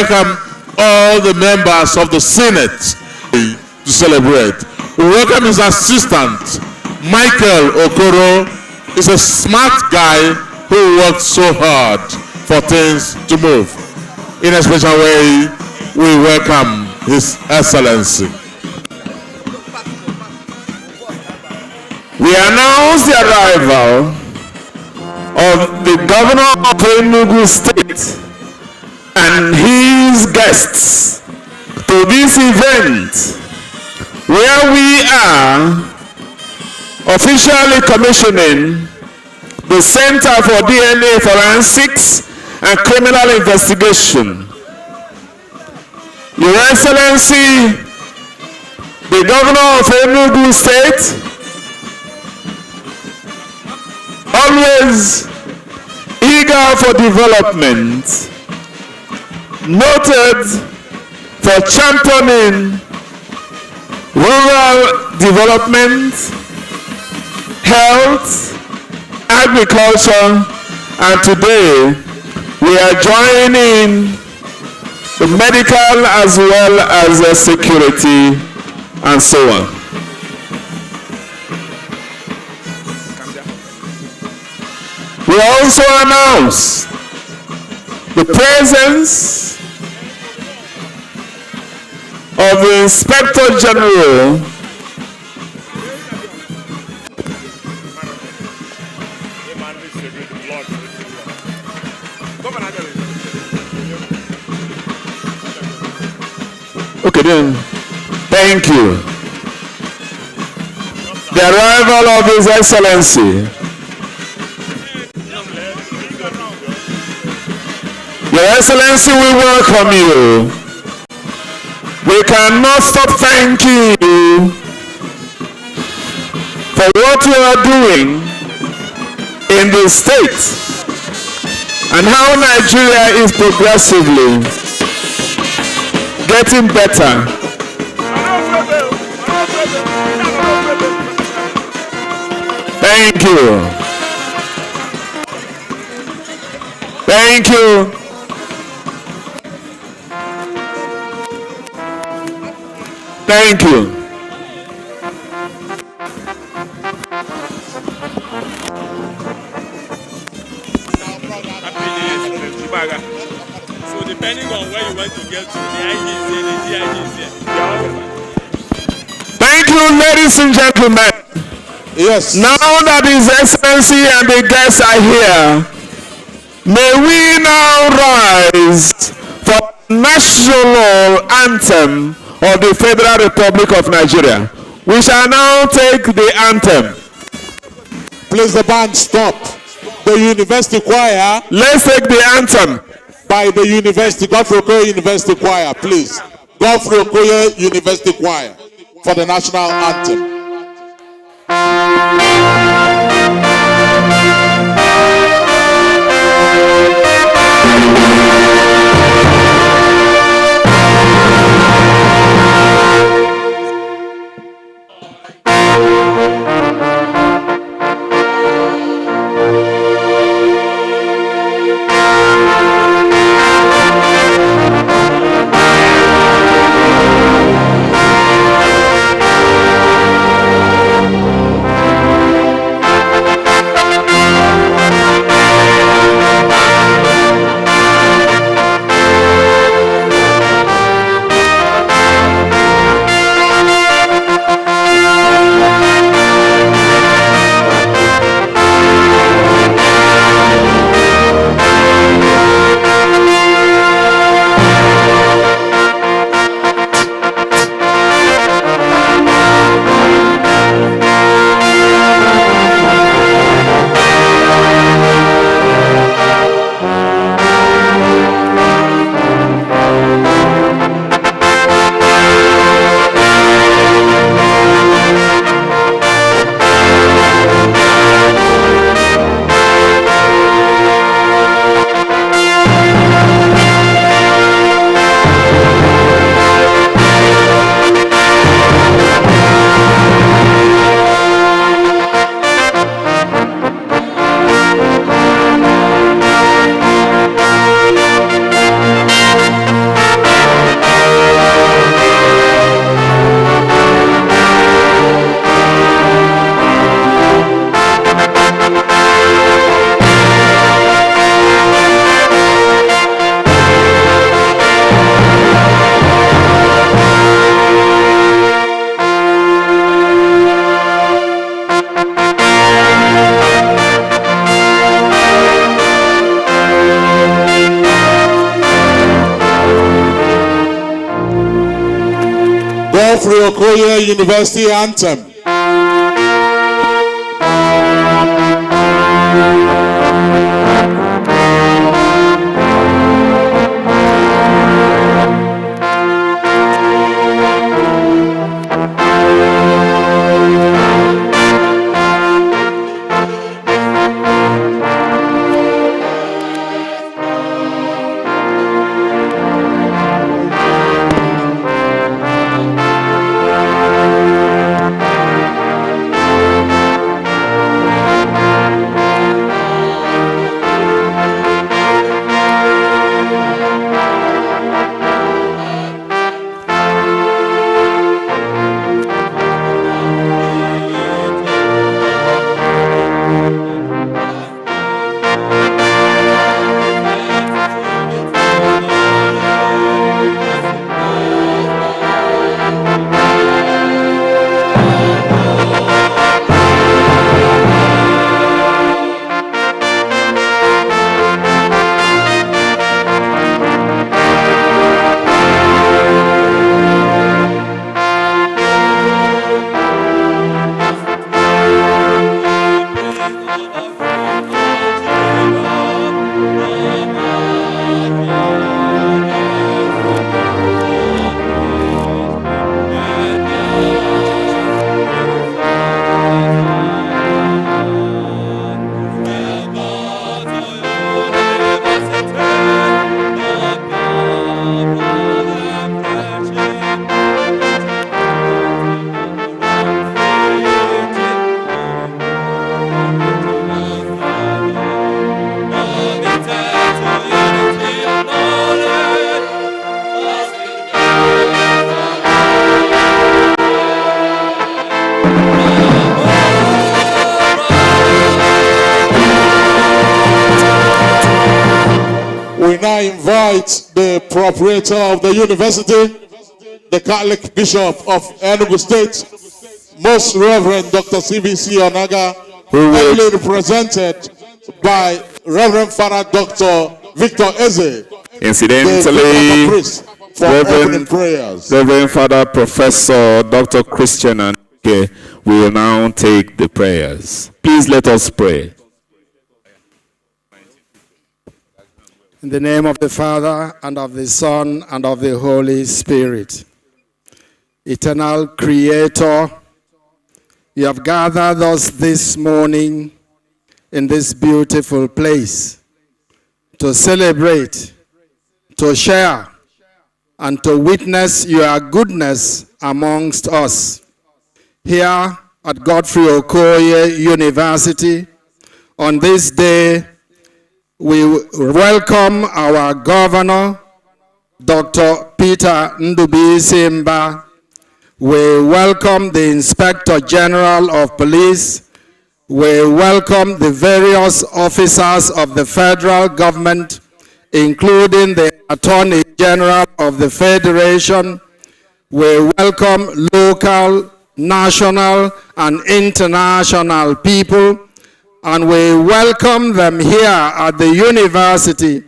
welcome all the members of the Senate to celebrate. We welcome his assistant, Michael Okoro. He's a smart guy who worked so hard for things to move. In a special way, we welcome His Excellency. We announce the arrival of the Governor of Enugu State and his guests to this event where we are officially commissioning the Center for DNA Forensics and Criminal Investigation. Your Excellency, the Governor of Enugu State, always eager for development, noted for championing rural development, health, agriculture, and today we are joining the medical as well as the security and so on. We also announce the presence of the Inspector General Okay then, thank you. The arrival of His Excellency. Your Excellency, we welcome you. We cannot stop thanking you for what you are doing in the state and how Nigeria is progressively getting better. Thank you. Thank you. Thank you. So depending on where you want to get to, the ID is here, the GID is here. Thank you, ladies and gentlemen. Yes. Now that His Excellency and the guests are here, may we now rise for the national anthem of the Federal Republic of Nigeria. We shall now take the anthem. Please, the band, stop. The University Choir. Let's take the anthem. By the University, Godfrey Okoye University Choir, please. Godfrey Okoye University Choir for the national anthem. Godfrey Okoye University Anthem. We now invite the proprietor of the university, the Catholic Bishop of Enugu State, Most Reverend Dr. CBC Onaga, who will be represented by Reverend Father Dr. Victor Eze. Incidentally, prayers. Reverend Father Professor Dr. Christian Anke will now take the prayers. Please let us pray. In the name of the Father, and of the Son, and of the Holy Spirit. Eternal Creator, you have gathered us this morning in this beautiful place to celebrate, to share, and to witness your goodness amongst us. Here at Godfrey Okoye University, on this day, we welcome our Governor, Dr. Peter Ndubuisi. We welcome the Inspector General of Police. We welcome the various officers of the federal government, including the Attorney General of the Federation. We welcome local, national, and international people. And we welcome them here at the university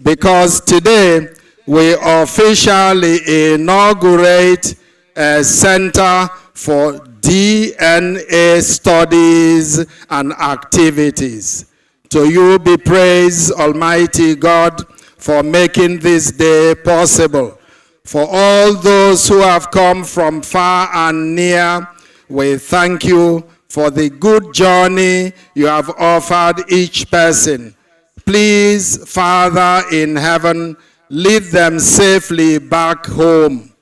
because today we officially inaugurate a center for DNA studies and activities. To you be praised, Almighty God, for making this day possible. For all those who have come from far and near, we thank you for the good journey you have offered each person. Please, Father in heaven, lead them safely back home.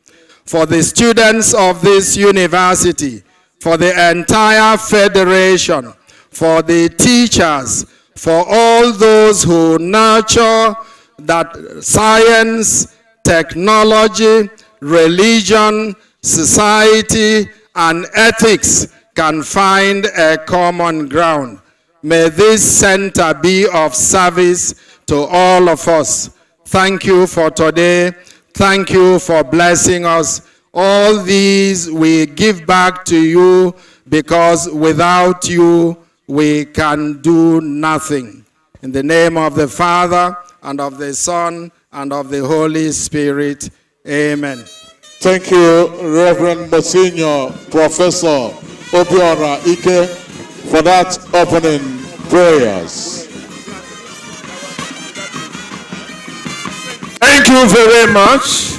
For the students of this university, for the entire federation, for the teachers, for all those who nurture that science, technology, religion, society, and ethics can find a common ground. May this center be of service to all of us. Thank you for today. Thank you for blessing us. All these we give back to you because without you we can do nothing. In the name of the Father, and of the Son, and of the Holy Spirit. Amen. Thank you, Reverend Monsignor Professor Obiora Ike, for that opening prayers. Thank you very much.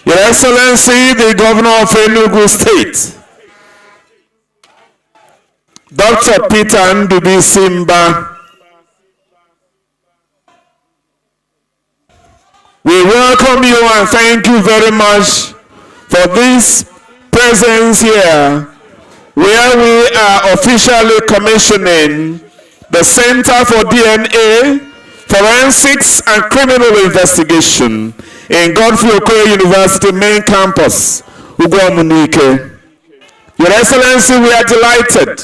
Your Excellency, the Governor of Enugu State, Dr. Peter Ndubi Simba, we welcome you and thank you very much for this presence here, where we are officially commissioning the Center for DNA, Forensics and Criminal Investigation in Godfrey Okoye University main campus, Ugwomunike. Your Excellency, we are delighted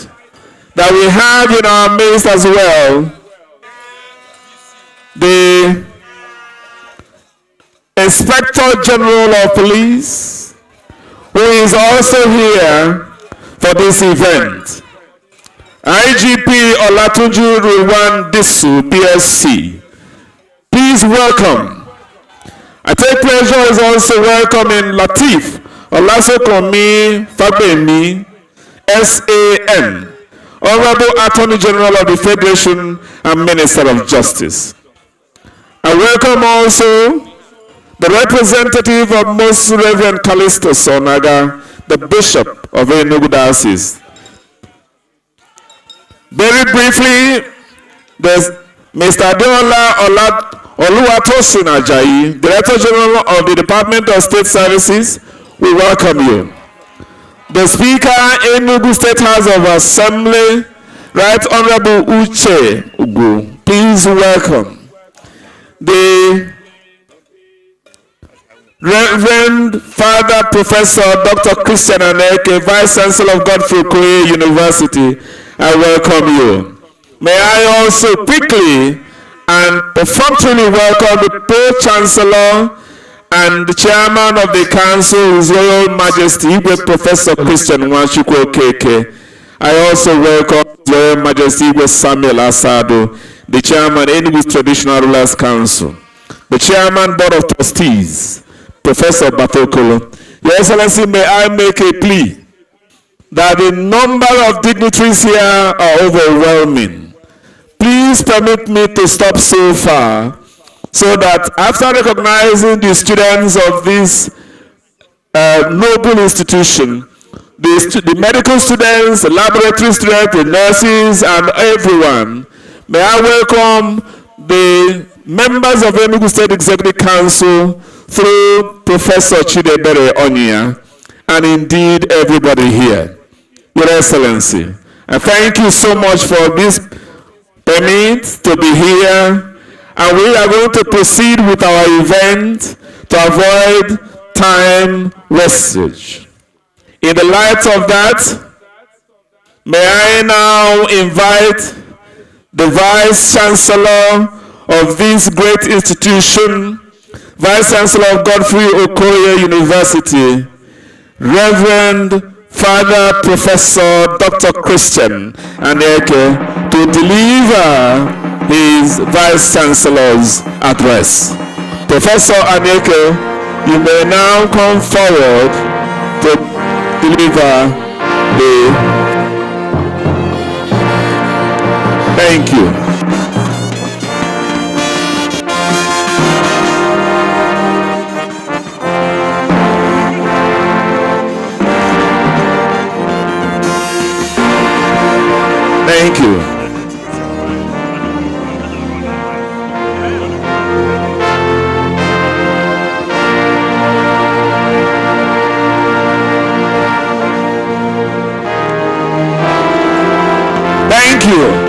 that we have in our midst as well the Inspector General of Police, who is also here for this event. IGP Olatunji Ruwan Disu, PSC. Please welcome. I take pleasure is also welcoming Latif Olasokomi Fabemi, SAN, Honorable Attorney General of the Federation and Minister of Justice. I welcome also the representative of Most Reverend Callisto Sonaga, the Bishop of Enugu Diocese. Very briefly, there's Mr. Adeola Oluwatosin Ajayi, Director General of the Department of State Services. We welcome you. The Speaker, Enugu State House of Assembly, Right Honorable Uche Ugu. Please welcome. The Reverend Father Professor Dr. Christian Aneke, Vice Chancellor of Godfrey Okoye University. I welcome you. May I also quickly and perfunctorily welcome the Pro-Chancellor and the Chairman of the Council, His Royal Majesty, Professor Christian Nwachukwu Okeke. I also welcome His Royal Majesty, Samuel Asado, the Chairman, Enugu Traditional Rulers Council, the Chairman, Board of Trustees, Professor Batokolo. Your Excellency, may I make a plea that the number of dignitaries here are overwhelming. Please permit me to stop so far, so that after recognizing the students of this noble institution, the medical students, the laboratory students, the nurses, and everyone, may I welcome the members of Enugu State Executive Council through Professor Chidebere Onya, and indeed everybody here. Your Excellency, I thank you so much for this permit to be here, and we are going to proceed with our event to avoid time wastage. In the light of that, may I now invite the Vice Chancellor of this great institution, Vice Chancellor of Godfrey Okoye University, Reverend Father Professor Dr. Christian Aneke, to deliver his Vice Chancellor's address. Professor Aneke, you may now come forward to deliver the... Thank you. Thank you. Thank you.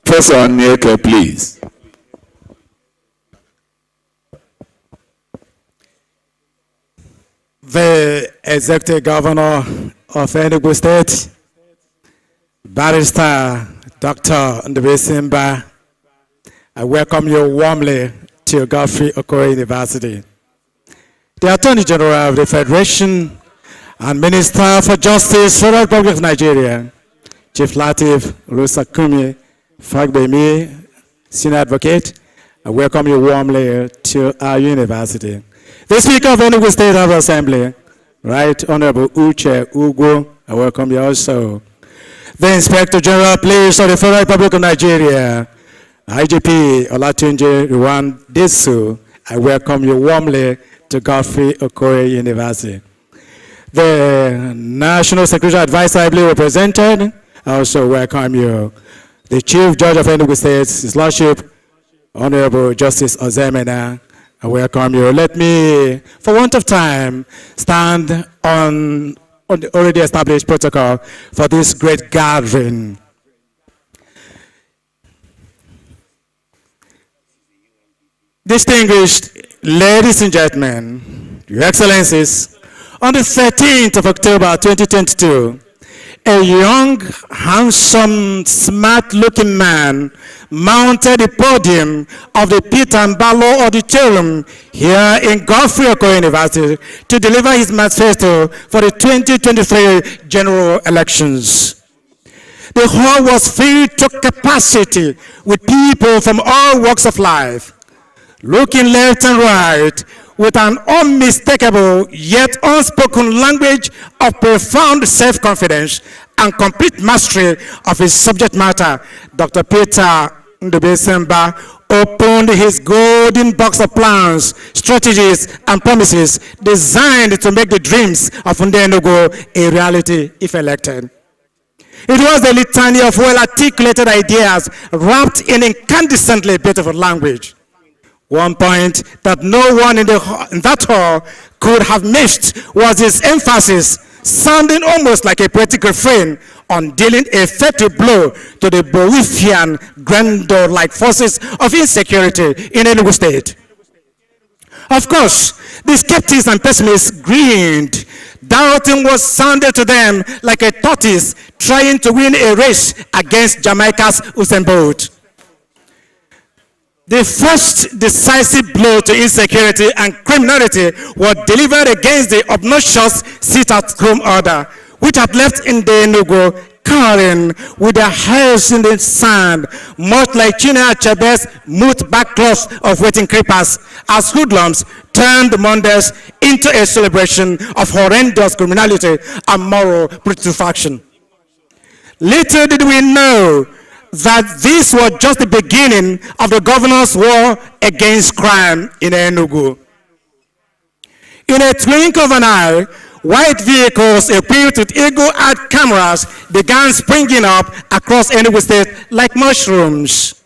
Professor Onyeka, please. The Executive Governor of Enugu State, Barrister Dr. Ndubi Simba, I welcome you warmly to Godfrey Okoye University. The Attorney General of the Federation and Minister for Justice, Federal Republic of Nigeria, Chief Latif Rusakumi Fagbemi, Senior Advocate, I welcome you warmly to our university. The Speaker of Enugu State House Assembly, Right Honorable Uche Ugo, I welcome you also. The Inspector General Police of the Federal Republic of Nigeria, IGP Olatunji Ruwan Desu, I welcome you warmly to Godfrey Okoye University. The National Security Advisor ably represented, I also welcome you. The Chief Judge of Enugu State, His Lordship, Honorable Justice Ozemena, I welcome you. Let me, for want of time, stand on the already established protocol for this great gathering. Distinguished ladies and gentlemen, Your Excellencies, on the 13th of October 2022, a young, handsome, smart-looking man mounted the podium of the Peter Mbalo Auditorium here in Godfrey Okoye University to deliver his manifesto for the 2023 general elections. The hall was filled to capacity with people from all walks of life, looking left and right with an unmistakable yet unspoken language of profound self-confidence and complete mastery of his subject matter. Dr. Peter Ndubesemba opened his golden box of plans, strategies, and promises designed to make the dreams of Gouni Enugu a reality if elected. It was a litany of well-articulated ideas wrapped in incandescently beautiful language. One point that no one in that hall could have missed was his emphasis, sounding almost like a poetic refrain, on dealing a fatal blow to the Boifian grandeur-like forces of insecurity in Enugu State. Of course, the skeptics and pessimists grinned. Doubting was sounded to them like a tortoise trying to win a race against Jamaica's Usain Bolt. The first decisive blow to insecurity and criminality was delivered against the obnoxious sit-at-home order, which had left Enugu cowering with their heads in the sand, much like Chinua Achebe's mute backcloth of waiting creepers, as hoodlums turned Mondays into a celebration of horrendous criminality and moral putrefaction. Little did we know that this was just the beginning of the governor's war against crime in Enugu. In a twinkle of an eye, white vehicles equipped with eagle-eyed cameras began springing up across Enugu State like mushrooms.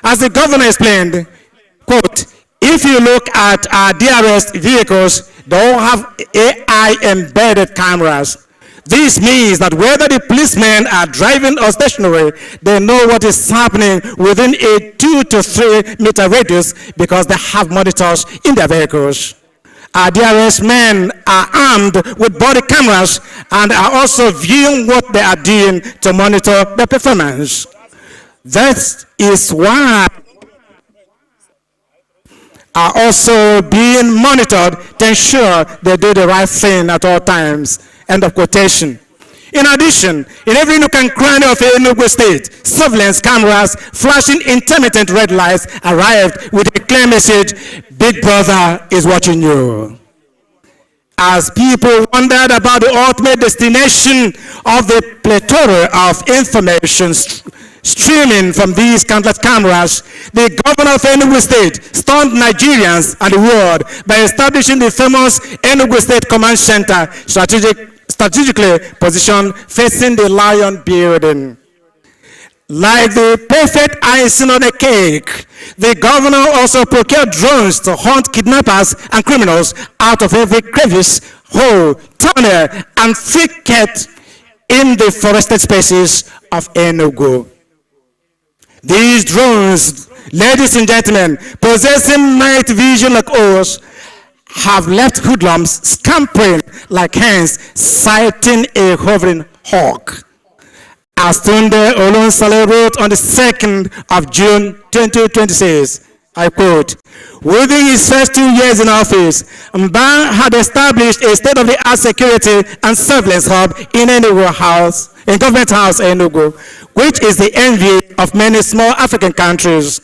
As the governor explained, quote, if you look at our DRS vehicles, they all have AI embedded cameras. This means that whether the policemen are driving or stationary, they know what is happening within a 2 to 3 meter radius because they have monitors in their vehicles. Our DRS men are armed with body cameras and are also viewing what they are doing to monitor their performance. That is why are also being monitored to ensure they do the right thing at all times. End of quotation. In addition, in every nook and cranny of Enugu State, surveillance cameras flashing intermittent red lights arrived with a clear message, Big Brother is watching you. As people wondered about the ultimate destination of the plethora of information streaming from these countless cameras, the governor of Enugu State stunned Nigerians and the world by establishing the famous Enugu State Command Center, strategically positioned facing the Lion Building. Like the perfect icing on a cake, the governor also procured drones to hunt kidnappers and criminals out of every crevice, hole, tunnel, and thicket in the forested spaces of Enugu. These drones, ladies and gentlemen, possessing night vision like ours, have left hoodlums scampering like hens sighting a hovering hawk. As Tunde Olonsale wrote on the 2nd of June 2026, I quote, within his first 2 years in office, Mba had established a state-of-the-art security and surveillance hub in Government House, Enugu, which is the envy of many small African countries.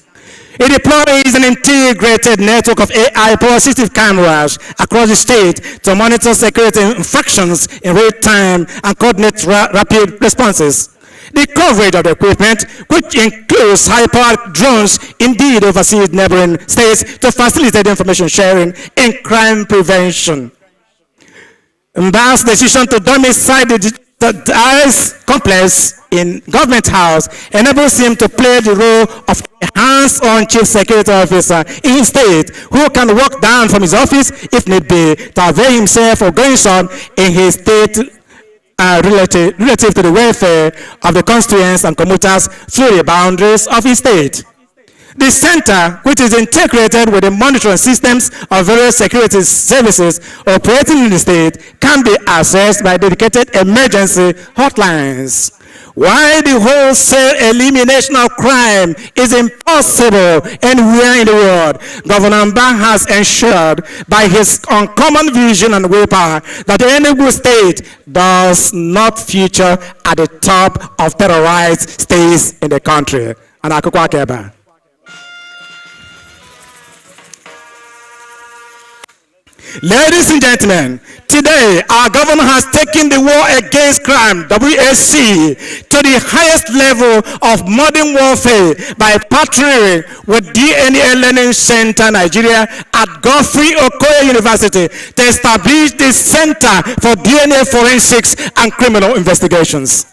It deploys an integrated network of AI-powered CCTV cameras across the state to monitor security infractions in real time and coordinate rapid responses. The coverage of the equipment, which includes high-powered drones, indeed oversees neighboring states to facilitate information sharing and crime prevention. Mba's decision to domicile the ICE complex in Government House enables him to play the role of a hands-on chief security officer in his state who can walk down from his office if need be to avail himself of goings on in his state relative to the welfare of the constituents and commuters through the boundaries of his state. The center, which is integrated with the monitoring systems of various security services operating in the state, can be accessed by dedicated emergency hotlines. While the wholesale elimination of crime is impossible anywhere in the world, Governor Mba has ensured by his uncommon vision and willpower that the Enugu state does not feature at the top of terrorized states in the country. And Akukwa Keba. Ladies and gentlemen, today our government has taken the war against crime, WAC, to the highest level of modern warfare by partnering with DNA Learning Center Nigeria at Godfrey Okoye University to establish the Center for DNA Forensics and Criminal Investigations.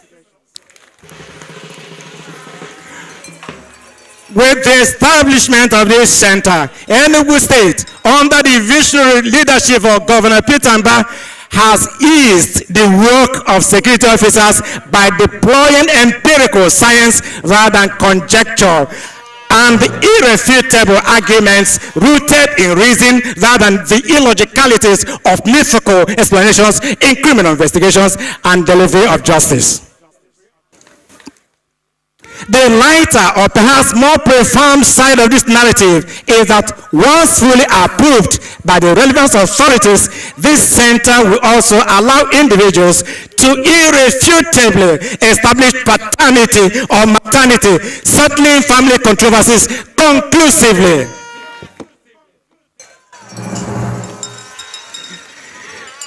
With the establishment of this center, Enugu State, under the visionary leadership of Governor Peter Mba, has eased the work of security officers by deploying empirical science rather than conjecture and irrefutable arguments rooted in reason rather than the illogicalities of mythical explanations in criminal investigations and delivery of justice. The lighter or perhaps more profound side of this narrative is that once fully approved by the relevant authorities, this center will also allow individuals to irrefutably establish paternity or maternity, settling family controversies conclusively.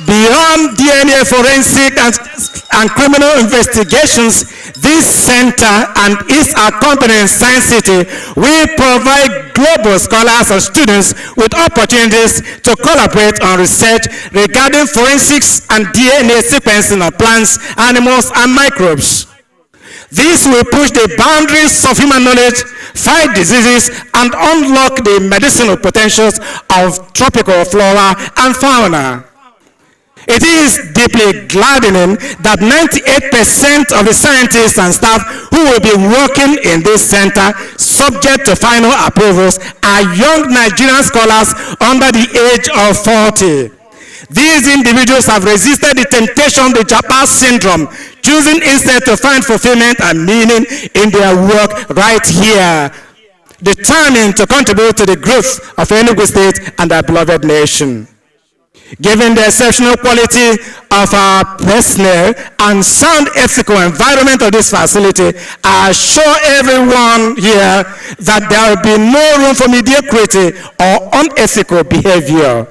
Beyond DNA forensic and criminal investigations, this center and its accompanying Science City will provide global scholars and students with opportunities to collaborate on research regarding forensics and DNA sequencing of plants, animals, and microbes. This will push the boundaries of human knowledge, fight diseases, and unlock the medicinal potentials of tropical flora and fauna. It is deeply gladdening that 98% of the scientists and staff who will be working in this center, subject to final approvals, are young Nigerian scholars under the age of 40. These individuals have resisted the temptation of the Japan syndrome, choosing instead to find fulfillment and meaning in their work right here, determined to contribute to the growth of Enugu State and our beloved nation. Given the exceptional quality of our personnel and sound ethical environment of this facility, I assure everyone here that there will be no room for mediocrity or unethical behavior.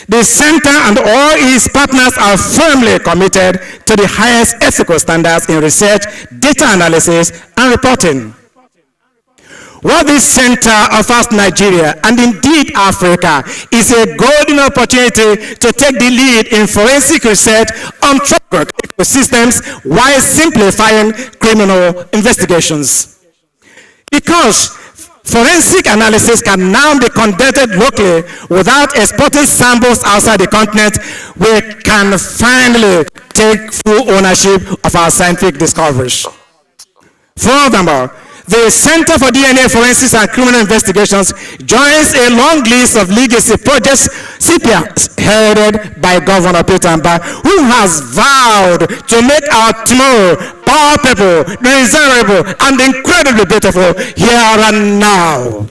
The center and all its partners are firmly committed to the highest ethical standards in research, data analysis, and reporting. What this center offers Nigeria, and indeed Africa, is a golden opportunity to take the lead in forensic research on tropical ecosystems while simplifying criminal investigations. Because forensic analysis can now be conducted locally without exporting samples outside the continent, we can finally take full ownership of our scientific discoveries. Furthermore, the Center for DNA Forensics and Criminal Investigations joins a long list of legacy projects CPAs headed by Governor Peter Mba, who has vowed to make our tomorrow palpable, desirable, and incredibly beautiful here and now.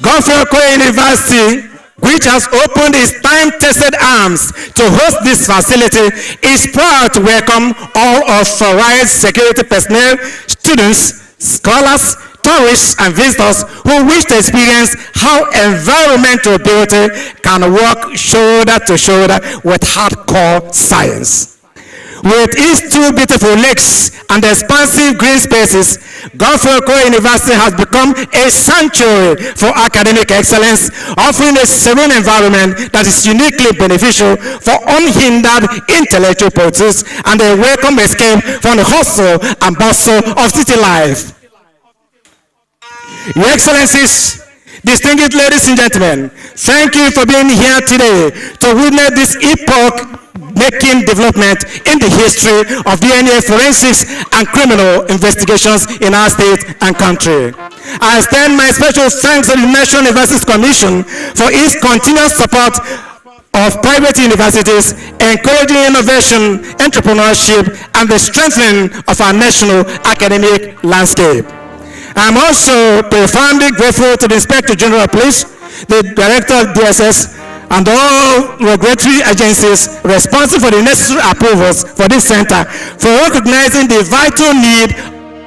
Gouni University, which has opened its time-tested arms to host this facility, is proud to welcome all authorized security personnel, students, scholars, tourists, and visitors who wish to experience how environmental beauty can work shoulder to shoulder with hardcore science. With its two beautiful lakes and expansive green spaces, Gouni University has become a sanctuary for academic excellence, offering a serene environment that is uniquely beneficial for unhindered intellectual pursuits and a welcome escape from the hustle and bustle of city life. Your Excellencies, distinguished ladies and gentlemen, thank you for being here today to witness this epoch-making development in the history of DNA forensics and criminal investigations in our state and country. I extend my special thanks to the National Universities Commission for its continuous support of private universities, encouraging innovation, entrepreneurship, and the strengthening of our national academic landscape. I'm also profoundly grateful to the Inspector General of Police, the Director of DSS, and all regulatory agencies responsible for the necessary approvals for this center for recognizing the vital need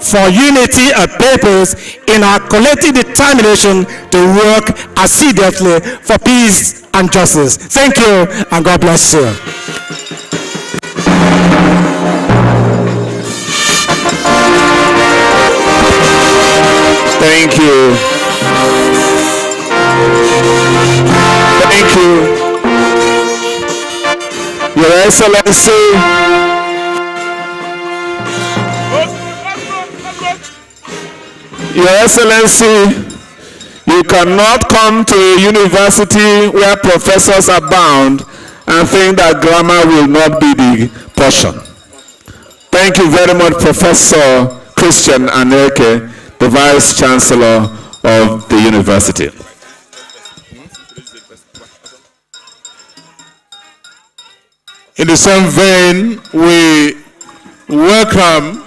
for unity of purpose in our collective determination to work assiduously for peace and justice. Thank you, and God bless you. Thank you. Thank you. Your Excellency. Your Excellency, you cannot come to a university where professors abound and think that grammar will not be the portion. Thank you very much, Professor Christian Aneke, the Vice Chancellor of the university. In the same vein, we welcome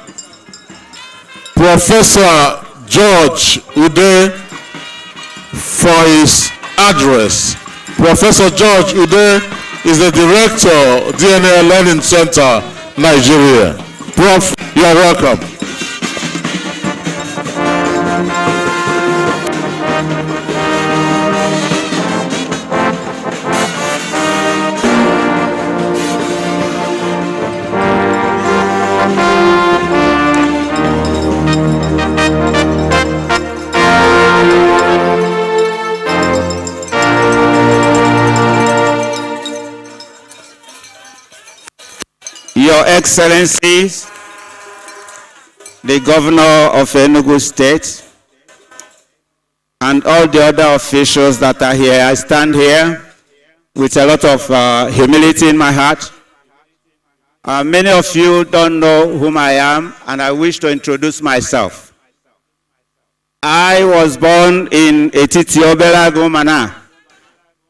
Professor George Ude for his address. Professor George Ude is the Director, DNA Learning Center, Nigeria. Prof, you are welcome. Your Excellencies, the Governor of Enugu State, and all the other officials that are here, I stand here with a lot of humility in my heart. Many of you don't know whom I am, and I wish to introduce myself. I was born in Etiti Obela Gomana,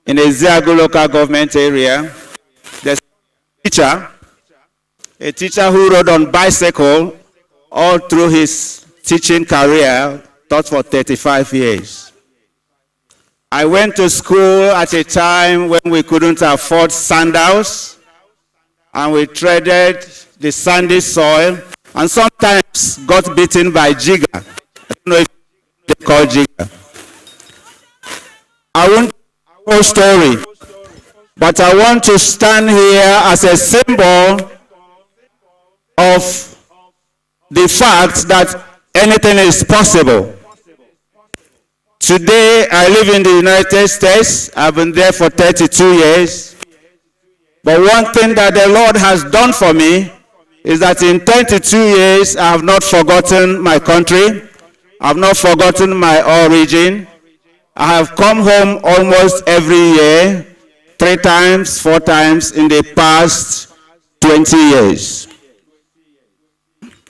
in a Ziago local government area. There's a teacher who rode on bicycle all through his teaching career, taught for 35 years. I went to school at a time when we couldn't afford sandals, and we treaded the sandy soil, and sometimes got beaten by jigger. I don't know if they call jigger. I won't tell a story, but I want to stand here as a symbol of the fact that anything is possible. Today, I live in the United States. I've been there for 32 years. But one thing that the Lord has done for me is that in 22 years, I have not forgotten my country. I have not forgotten my origin. I have come home almost every year, 3 times, 4 times in the past 20 years.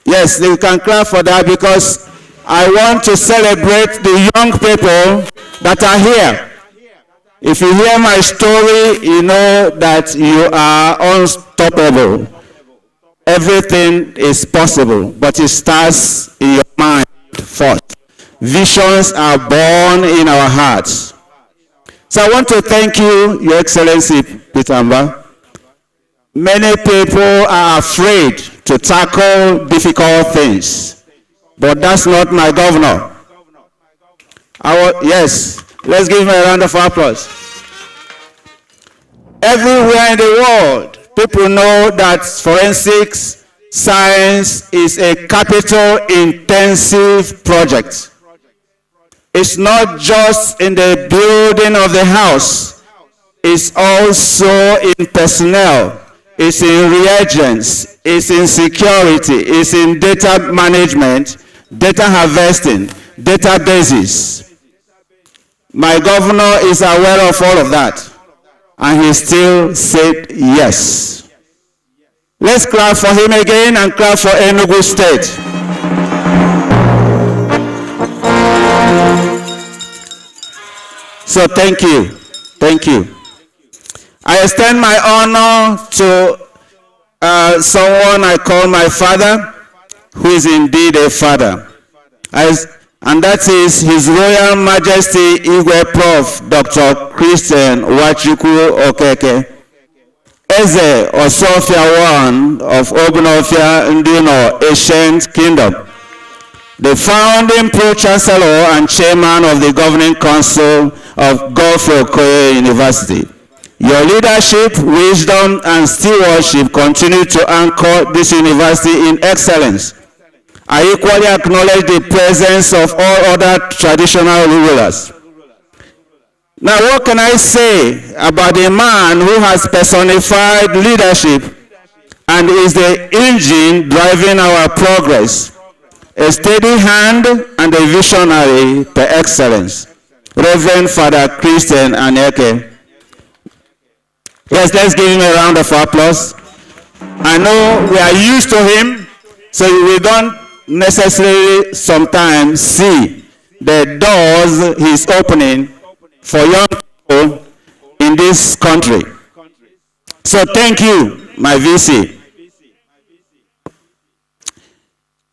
Yes, you can clap for that, because I want to celebrate the young people that are here. If you hear my story, you know that you are unstoppable. Everything is possible, but it starts in your mind first. Visions are born in our hearts. So I want to thank you, Your Excellency Pitamba. Many people are afraid to tackle difficult things, but that's not my governor. Yes, let's give him a round of applause. Everywhere in the world, people know that forensics science is a capital-intensive project. It's not just in the building of the house, it's also in personnel, it's in reagents, it's in security, it's in data management, data harvesting, databases. My governor is aware of all of that, and he still said yes. Let's clap for him again and clap for Enugu State. So thank you. Thank you. I extend my honor to someone I call my father, who is indeed a father. And that is His Royal Majesty Igwe Prof. Dr. Christian Wachukwu Okeke, Eze Osofia I of Ogunofia Nduno, Ancient Kingdom, the founding Pro-Chancellor and Chairman of the Governing Council of Godfrey Okoye University. Your leadership, wisdom, and stewardship continue to anchor this university in excellence. I equally acknowledge the presence of all other traditional rulers. Now, what can I say about a man who has personified leadership and is the engine driving our progress? A steady hand and a visionary per excellence. Reverend Father Christian Aneke. Yes, let's give him a round of applause. I know we are used to him, so we don't necessarily sometimes see the doors he's opening for young people in this country. So thank you, my VC.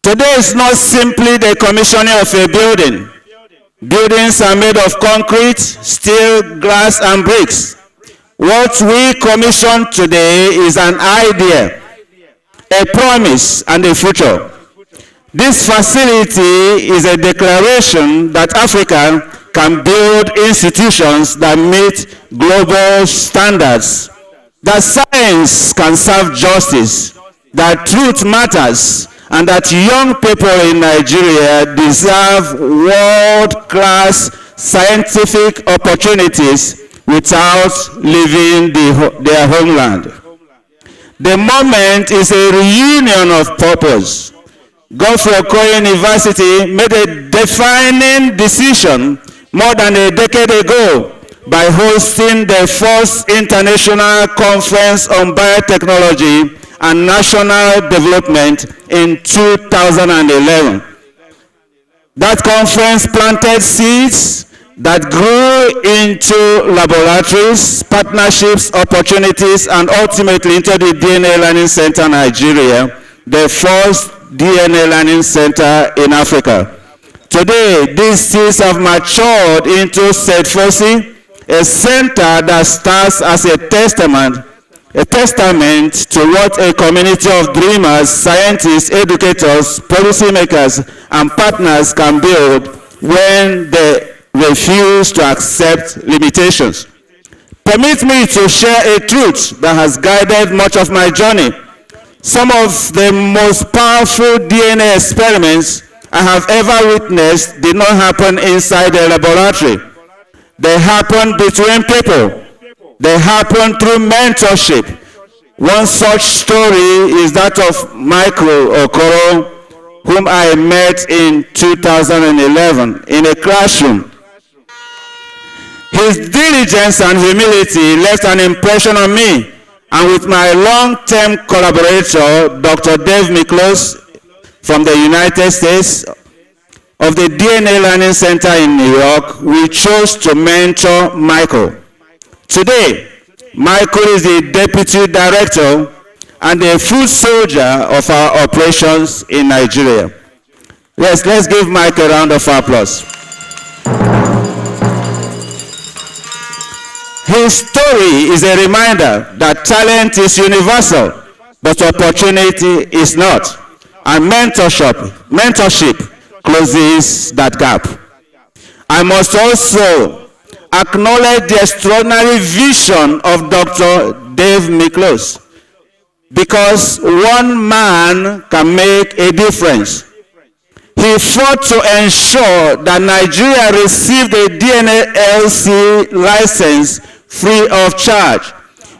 Today is not simply the commissioning of a building. Buildings are made of concrete, steel, glass, and bricks. What we commission today is an idea, a promise, and a future. This facility is a declaration that Africa can build institutions that meet global standards, that science can serve justice, that truth matters, and that young people in Nigeria deserve world-class scientific opportunities without leaving their homeland. The moment is a reunion of purpose. Godfrey Okoye University made a defining decision more than a decade ago by hosting the first international conference on biotechnology and national development in 2011. That conference planted seeds that grew into laboratories, partnerships, opportunities, and ultimately into the DNA Learning Center Nigeria, the first DNA Learning Center in Africa. Today, these seeds have matured into SEDFOSI, a center that starts as a testament to what a community of dreamers, scientists, educators, policymakers, and partners can build when they refuse to accept limitations. Permit me to share a truth that has guided much of my journey. Some of the most powerful DNA experiments I have ever witnessed did not happen inside a laboratory. They happen between people. They happen through mentorship. One such story is that of Michael Okoro, whom I met in 2011 in a classroom. His diligence and humility left an impression on me, and with my long-term collaborator, Dr. Dave Miklos from the United States of the DNA Learning Center in New York, we chose to mentor Michael. Today, Michael is the Deputy Director and a foot soldier of our operations in Nigeria. Yes, let's give Mike a round of applause. His story is a reminder that talent is universal, but opportunity is not. And mentorship closes that gap. I must also acknowledge the extraordinary vision of Dr. Dave Miklos, because one man can make a difference. He fought to ensure that Nigeria received a DNA-LC license free of charge,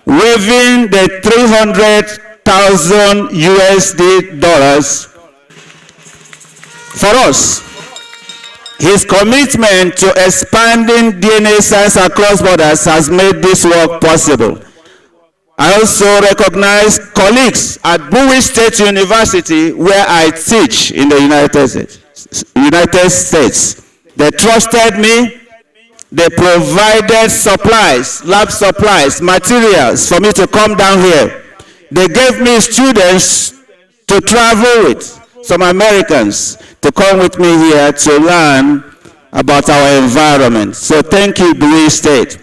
waiving the $300,000 USD for us. His commitment to expanding DNA science across borders has made this work possible. I also recognize colleagues at Bowie State University, where I teach in the United States. They trusted me. They provided supplies, lab supplies, materials for me to come down here. They gave me students to travel with, some Americans, to come with me here to learn about our environment. So thank you, Bowie State.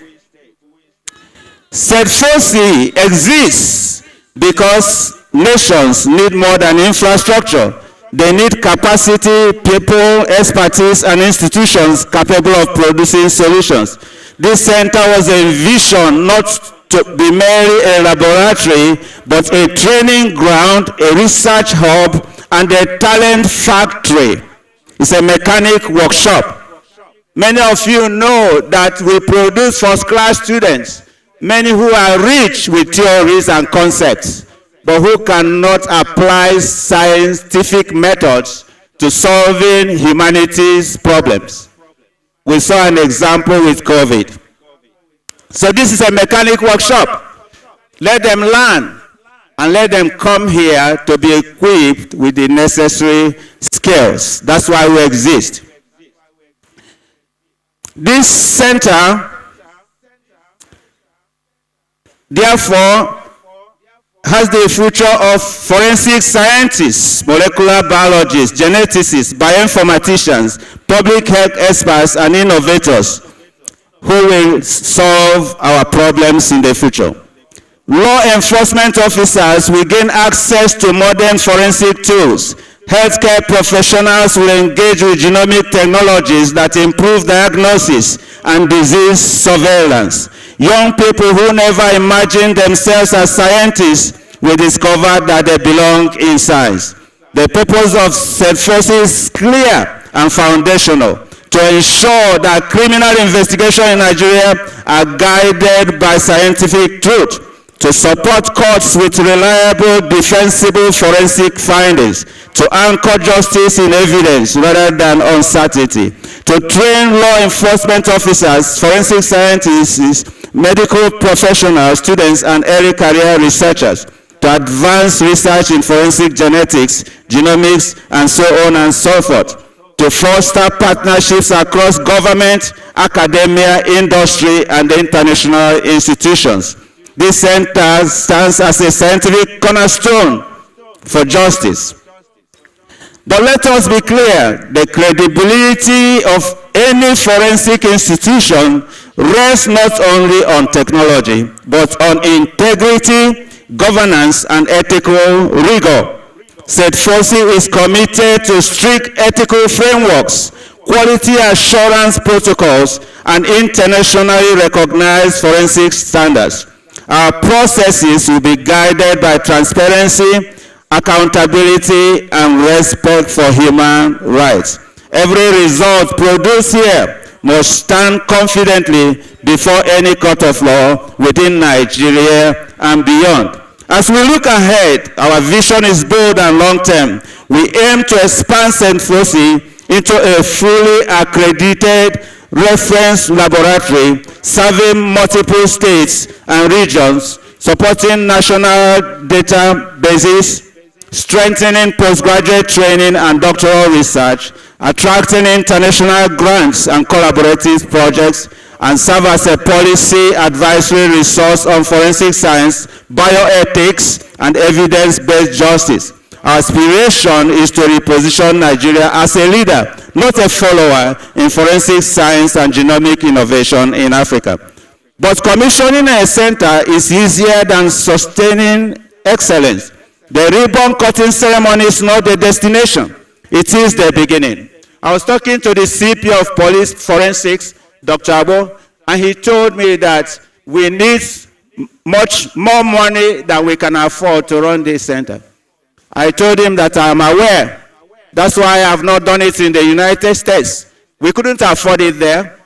SEDFOSI exists because nations need more than infrastructure. They need capacity, people, expertise, and institutions capable of producing solutions. This center was envisioned not to be merely a laboratory, but a training ground, a research hub, and a talent factory. It's a mechanic workshop. Many of you know that we produce first-class students, many who are rich with theories and concepts, but who cannot apply scientific methods to solving humanity's problems. We saw an example with COVID. So this is a mechanic workshop. Let them learn and let them come here to be equipped with the necessary skills. That's why we exist. This center, therefore, has the future of forensic scientists, molecular biologists, geneticists, bioinformaticians, public health experts, and innovators who will solve our problems in the future. Law enforcement officers will gain access to modern forensic tools. Healthcare professionals will engage with genomic technologies that improve diagnosis and disease surveillance. Young people who never imagined themselves as scientists will discover that they belong in science. The purpose of SEDFOSI is clear and foundational: to ensure that criminal investigation in Nigeria are guided by scientific truth, to support courts with reliable, defensible forensic findings, to anchor justice in evidence rather than uncertainty, to train law enforcement officers, forensic scientists, medical professionals, students, and early career researchers, to advance research in forensic genetics, genomics, and so on and so forth, to foster partnerships across government, academia, industry, and international institutions. This center stands as a scientific cornerstone for justice. But let us be clear, the credibility of any forensic institution rests not only on technology, but on integrity, governance, and ethical rigor. SEDFOSI is committed to strict ethical frameworks, quality assurance protocols, and internationally recognized forensic standards. Our processes will be guided by transparency, accountability, and respect for human rights. Every result produced here must stand confidently before any court of law within Nigeria and beyond. As we look ahead, our vision is bold and long-term. We aim to expand SEDFOSI into a fully accredited reference laboratory serving multiple states and regions, supporting national databases, strengthening postgraduate training and doctoral research, attracting international grants and collaborative projects, and serve as a policy advisory resource on forensic science, bioethics, and evidence-based justice. Our aspiration is to reposition Nigeria as a leader, not a follower in forensic science and genomic innovation in Africa. But commissioning a center is easier than sustaining excellence. The ribbon cutting ceremony is not the destination. It is the beginning. I was talking to the CP of Police Forensics, Dr. Abo, and he told me that we need much more money than we can afford to run this center. I told him that I am aware. That's why I have not done it in the United States. We couldn't afford it there,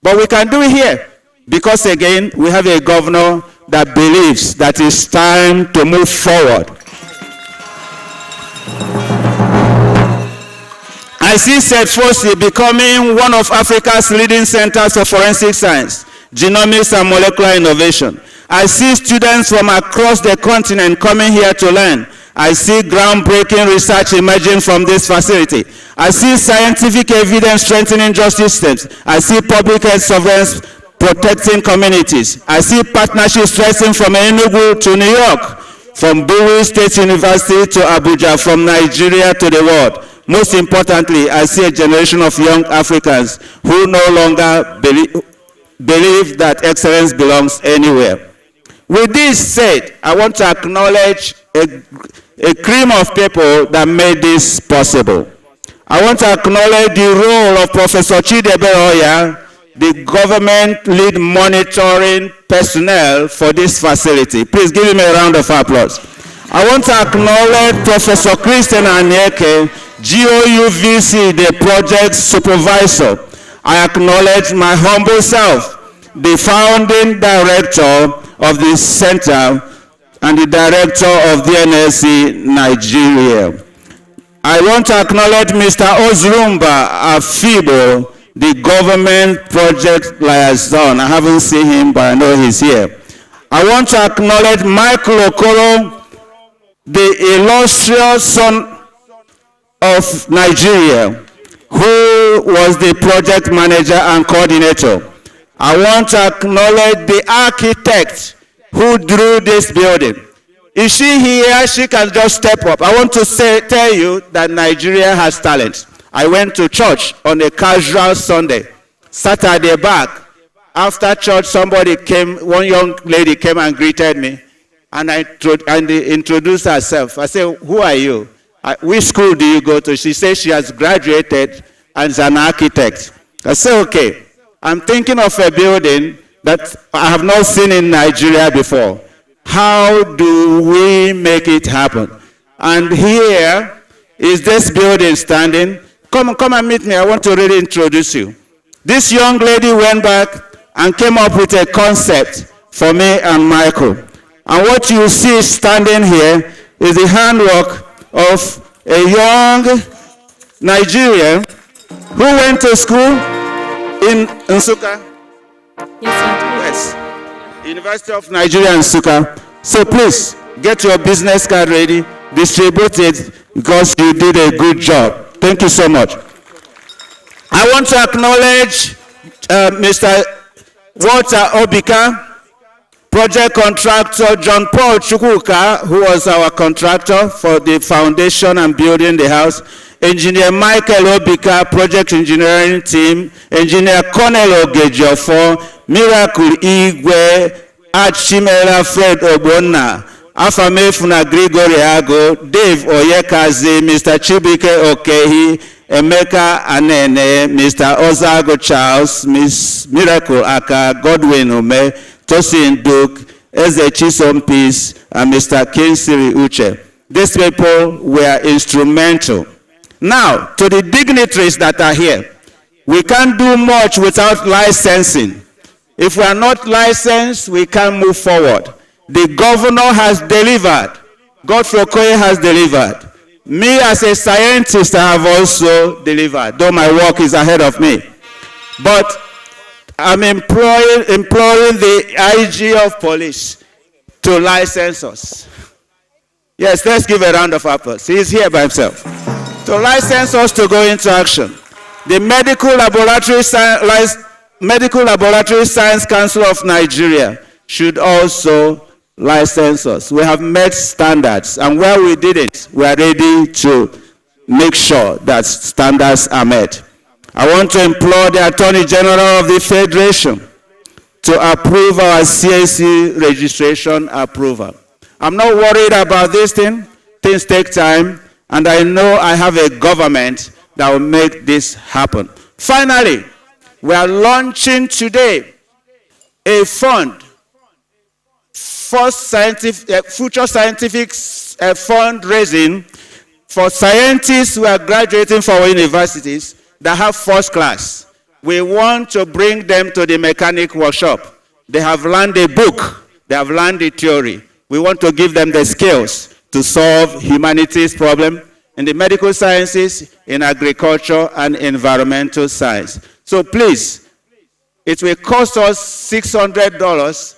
but we can do it here. Because again, we have a governor that believes that it's time to move forward. I see Setfosi becoming one of Africa's leading centers of forensic science, genomics and molecular innovation. I see students from across the continent coming here to learn. I see groundbreaking research emerging from this facility. I see scientific evidence strengthening justice systems. I see public health surveillance protecting communities. I see partnerships stretching from Enugu to New York, from Bowie State University to Abuja, from Nigeria to the world. Most importantly, I see a generation of young Africans who no longer believe that excellence belongs anywhere. With this said, I want to acknowledge a cream of people that made this possible. I want to acknowledge the role of Professor Chidebe Oya, the government lead monitoring personnel for this facility. Please give him a round of applause. I want to acknowledge Professor Christian Anyeke, GOUVC, the project supervisor. I acknowledge my humble self, the founding director of this center and the director of the NSC Nigeria. I want to acknowledge Mr. Ozrumba Afibo, the government project liaison. I haven't seen him, but I know he's here. I want to acknowledge Michael Okoro, the illustrious son of Nigeria, who was the project manager and coordinator. I want to acknowledge the architect who drew this building. Is she here? She can just step up. I want to tell you that Nigeria has talent. I went to church on a casual Sunday, sat at the back. After church, one young lady came and greeted me, and introduced herself. I said, "Who are you? Which school do you go to?" She said she has graduated as an architect. I said, "Okay, I'm thinking of a building that I have not seen in Nigeria before. How do we make it happen?" And here is this building standing. Come and meet me. I want to really introduce you. This young lady went back and came up with a concept for me and Michael. And what you see standing here is the handwork of a young Nigerian who went to school in Nsukka. Yes, University of Nigeria Nsukka. So please, get your business card ready, distribute it, because you did a good job. Thank you so much. I want to acknowledge Mr. Walter Obika, project contractor John Paul Chukwuka, who was our contractor for the foundation and building the house, Engineer Michael Obika, project engineering team, Engineer Cornel Ogejofo, Miracle Igwe, Achimera Fred Obonna, Afamefuna Gregory Ago, Dave Oyekazi, Mr. Chibike Okehi, Emeka Anene, Mr. Ozago Charles, Miss Miracle Aka, Godwin Ume, Tosin Duke, Eze Chisom Peace, and Mr. Kinsiri Uche. These people were instrumental. Now, to the dignitaries that are here, we can't do much without licensing. If we are not licensed, we can't move forward. The governor has delivered. Godfrey Okoye has delivered. Me as a scientist, I have also delivered, though my work is ahead of me. But I'm imploring the IG of police to license us. Yes, let's give a round of applause. He's here by himself. To license us to go into action. The Medical Laboratory Science Council of Nigeria should also licensors. We have met standards, and where we didn't, we are ready to make sure that standards are met. I want to implore the Attorney General of the Federation to approve our CAC registration approval. I'm not worried about this thing. Things take time, and I know I have a government that will make this happen. Finally, we are launching today a fund, future scientific fundraising for scientists who are graduating from our universities that have first class. We want to bring them to the mechanic workshop. They have learned a book. They have learned the theory. We want to give them the skills to solve humanities problem in the medical sciences, in agriculture, and environmental science. So please, it will cost us $600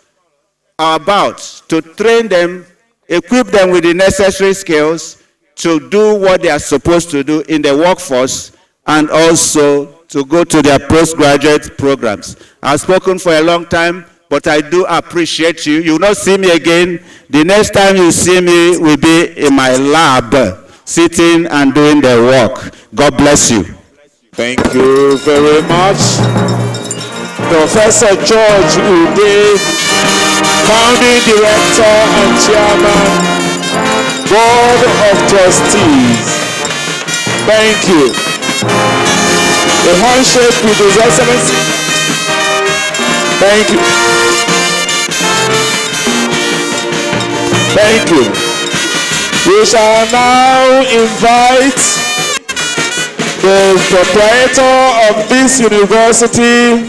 about to train them, equip them with the necessary skills to do what they are supposed to do in the workforce, and also to go to their postgraduate programs. I've spoken for a long time, but I do appreciate you. You will not see me again. The next time you see me will be in my lab, sitting and doing the work. God bless you. Thank you very much. Professor George Ude, Founding Director and Chairman, Board of Trustees. Thank you. A handshake with His Excellency. Thank you. Thank you. We shall now invite the proprietor of this university,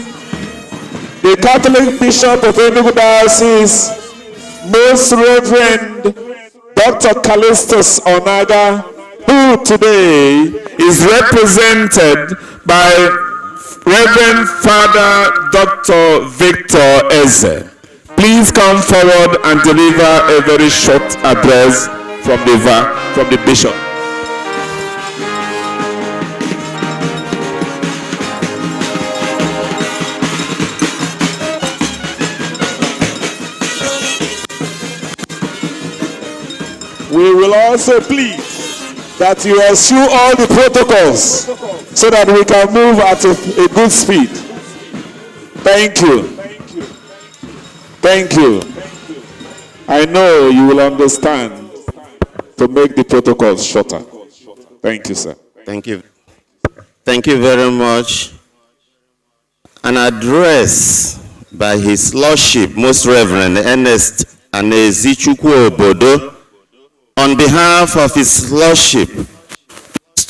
the Catholic Bishop of Enugu Diocese, Most Reverend Dr. Callistus Onaga, who today is represented by Reverend Father Dr. Victor Eze. Please come forward and deliver a very short address from the Bishop. We will also plead that you eschew all the protocols so that we can move at a good speed. Thank you. Thank you. I know you will understand to make the protocols shorter. Thank you, sir. Thank you. Thank you very much. An address by His Lordship, Most Reverend Ernest Anezichukwu Obodo, on behalf of His Lordship,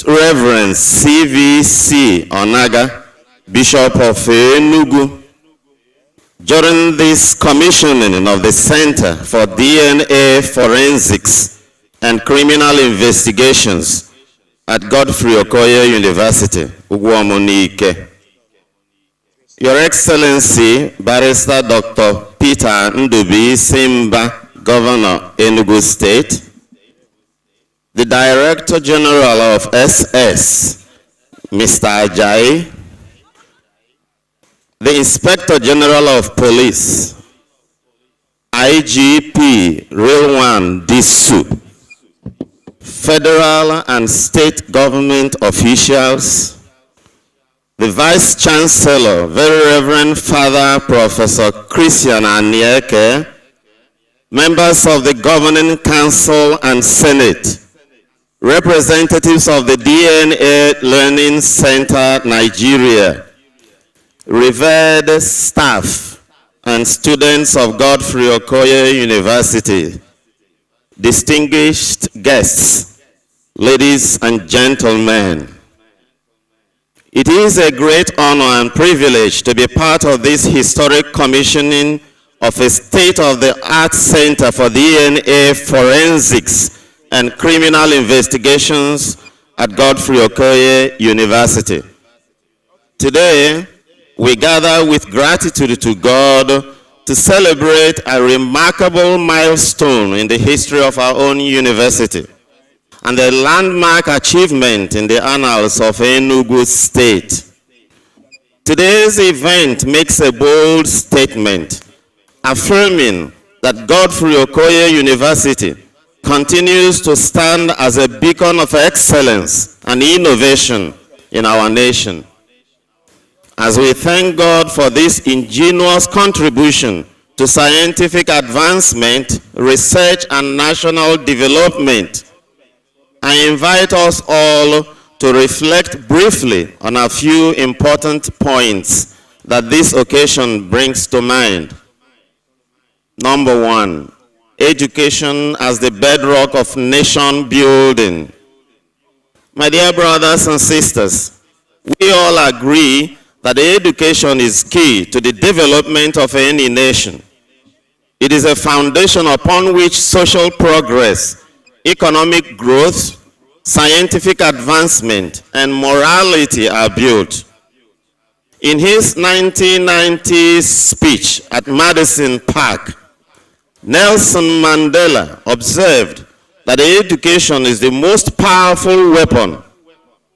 Reverend CVC Onaga, Bishop of Enugu, during this commissioning of the Center for DNA Forensics and Criminal Investigations at Godfrey Okoye University, Ugwomunike. Your Excellency, Barrister Dr. Peter Ndubi Simba, Governor, Enugu State, the Director General of SS, Mr. Ajayi, the Inspector General of Police, IGP Rilwan Disu, federal and state government officials, the Vice Chancellor, Very Reverend Father Professor Christian Anieke, members of the Governing Council and Senate, representatives of the DNA Learning Center, Nigeria, revered staff and students of Godfrey Okoye University, distinguished guests, ladies and gentlemen. It is a great honor and privilege to be part of this historic commissioning of a state-of-the-art center for DNA forensics and criminal investigations at Godfrey Okoye University. Today, we gather with gratitude to God to celebrate a remarkable milestone in the history of our own university and a landmark achievement in the annals of Enugu State. Today's event makes a bold statement affirming that Godfrey Okoye University continues to stand as a beacon of excellence and innovation in our nation. As we thank God for this ingenious contribution to scientific advancement, research, and national development, I invite us all to reflect briefly on a few important points that this occasion brings to mind. Number one, education as the bedrock of nation building. My dear brothers and sisters, we all agree that education is key to the development of any nation. It is a foundation upon which social progress, economic growth, scientific advancement, and morality are built. In his 1990 speech at Madison Park, Nelson Mandela observed that education is the most powerful weapon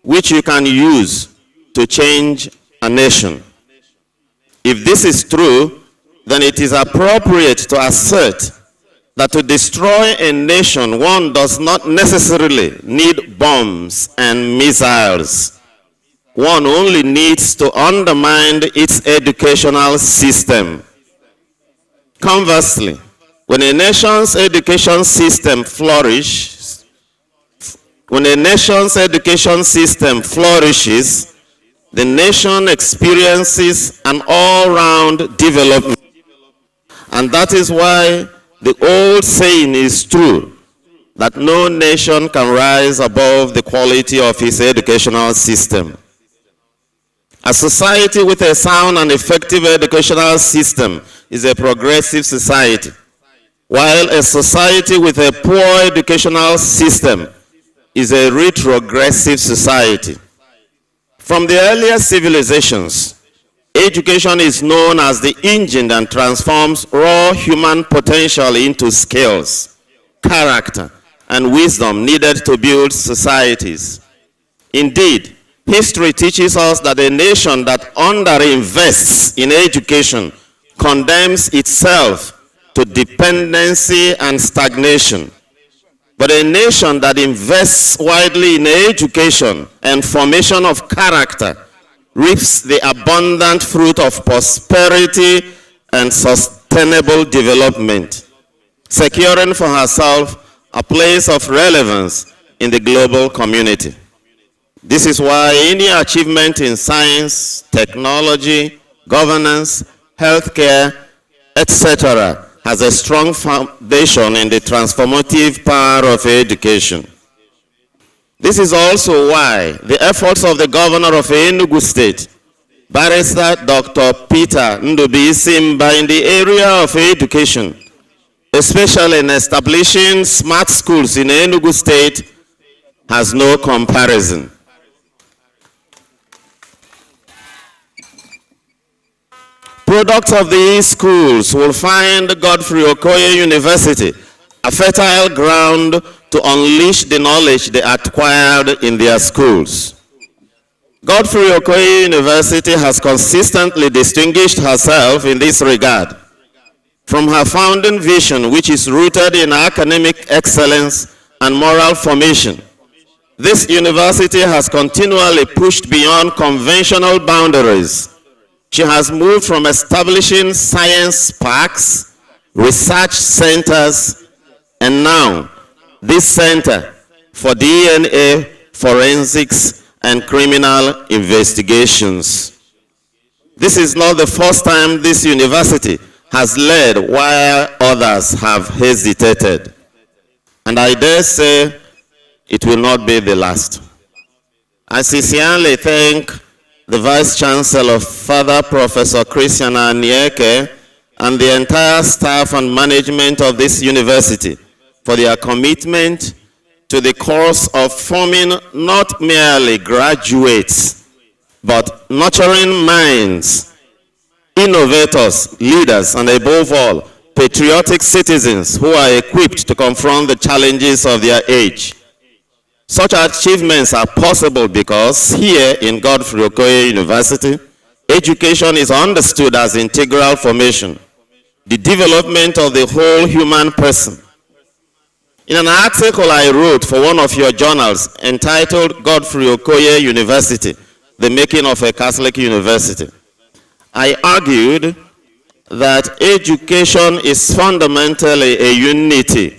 which you can use to change a nation. If this is true, then it is appropriate to assert that to destroy a nation, one does not necessarily need bombs and missiles. One only needs to undermine its educational system. Conversely, when a nation's education system flourishes, the nation experiences an all-round development. And that is why the old saying is true, that no nation can rise above the quality of its educational system. A society with a sound and effective educational system is a progressive society, while a society with a poor educational system is a retrogressive society. From the earliest civilizations, education is known as the engine that transforms raw human potential into skills, character, and wisdom needed to build societies. Indeed, history teaches us that a nation that underinvests in education condemns itself to dependency and stagnation. But a nation that invests widely in education and formation of character reaps the abundant fruit of prosperity and sustainable development, securing for herself a place of relevance in the global community. This is why any achievement in science, technology, governance, healthcare, etc., has a strong foundation in the transformative power of education. This is also why the efforts of the governor of Enugu State, Barrister Dr. Peter Ndubuisimba, in the area of education, especially in establishing smart schools in Enugu State, has no comparison. Products of these schools will find Godfrey Okoye University a fertile ground to unleash the knowledge they acquired in their schools. Godfrey Okoye University has consistently distinguished herself in this regard. From her founding vision, which is rooted in academic excellence and moral formation, this university has continually pushed beyond conventional boundaries. She has moved from establishing science parks, research centers, and now this center for DNA, forensics, and criminal investigations. This is not the first time this university has led while others have hesitated. And I dare say it will not be the last. I sincerely thank the Vice Chancellor, Father Professor Christian Anieke, and the entire staff and management of this university for their commitment to the cause of forming not merely graduates, but nurturing minds, innovators, leaders, and above all, patriotic citizens who are equipped to confront the challenges of their age. Such achievements are possible because here in Godfrey Okoye University, education is understood as integral formation, the development of the whole human person. In an article I wrote for one of your journals entitled Godfrey Okoye University, the Making of a Catholic University, I argued that education is fundamentally a unity.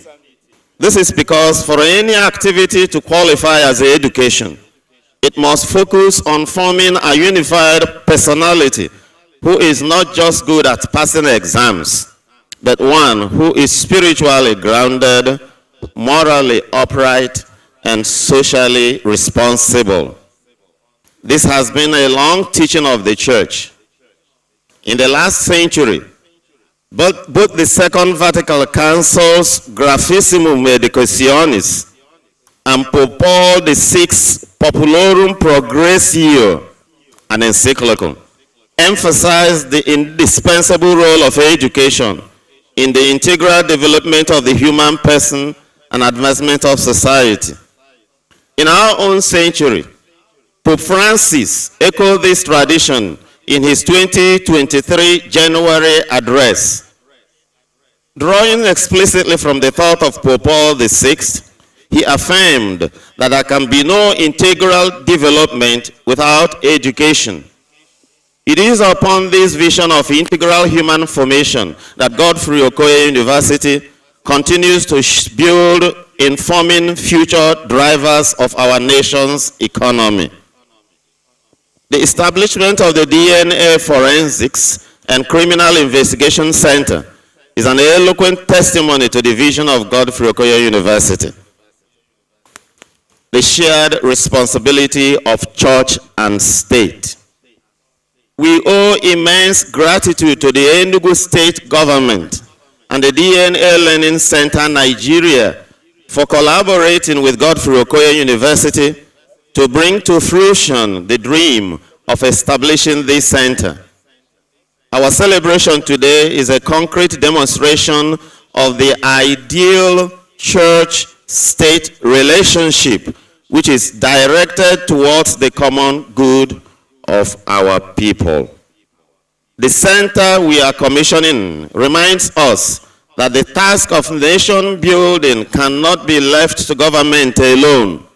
This is because for any activity to qualify as education, it must focus on forming a unified personality who is not just good at passing exams, but one who is spiritually grounded, morally upright, and socially responsible. This has been a long teaching of the Church. In the last century, both the Second Vatican Council's Gravissimum Medicationis and Pope Paul VI's Populorum Progressio, an encyclical, emphasized the indispensable role of education in the integral development of the human person and advancement of society. In our own century, Pope Francis echoed this tradition in his 2023 January address. Drawing explicitly from the thought of Pope Paul VI, he affirmed that there can be no integral development without education. It is upon this vision of integral human formation that Godfrey Okoye University continues to build in forming future drivers of our nation's economy. The establishment of the DNA Forensics and Criminal Investigation Center is an eloquent testimony to the vision of Godfrey Okoye University. The shared responsibility of church and state. We owe immense gratitude to the Enugu State Government and the DNA Learning Center Nigeria for collaborating with Godfrey Okoye University to bring to fruition the dream of establishing this center. Our celebration today is a concrete demonstration of the ideal church-state relationship which is directed towards the common good of our people. The center we are commissioning reminds us that the task of nation building cannot be left to government alone.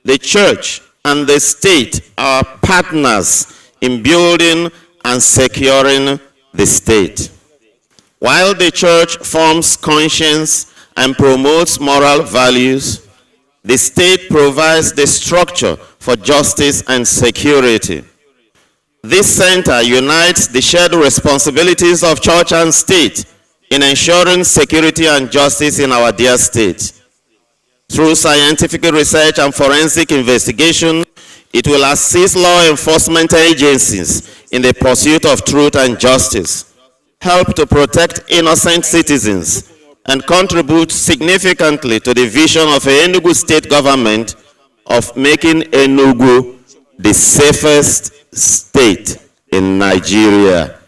The church and the state are partners in building and securing the state. While the church forms conscience and promotes moral values, the state provides the structure for justice and security. This center unites the shared responsibilities of church and state in ensuring security and justice in our dear state. Through scientific research and forensic investigation, it will assist law enforcement agencies in the pursuit of truth and justice, help to protect innocent citizens, and contribute significantly to the vision of the Enugu state government of making Enugu the safest state in Nigeria.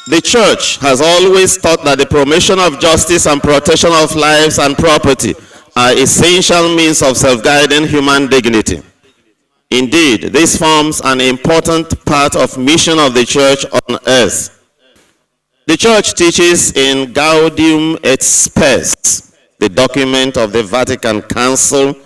The church has always taught that the promotion of justice and protection of lives and property are essential means of safeguarding human dignity. Indeed, this forms an important part of mission of the church on earth. The church teaches in Gaudium et Spes, the document of the Vatican Council,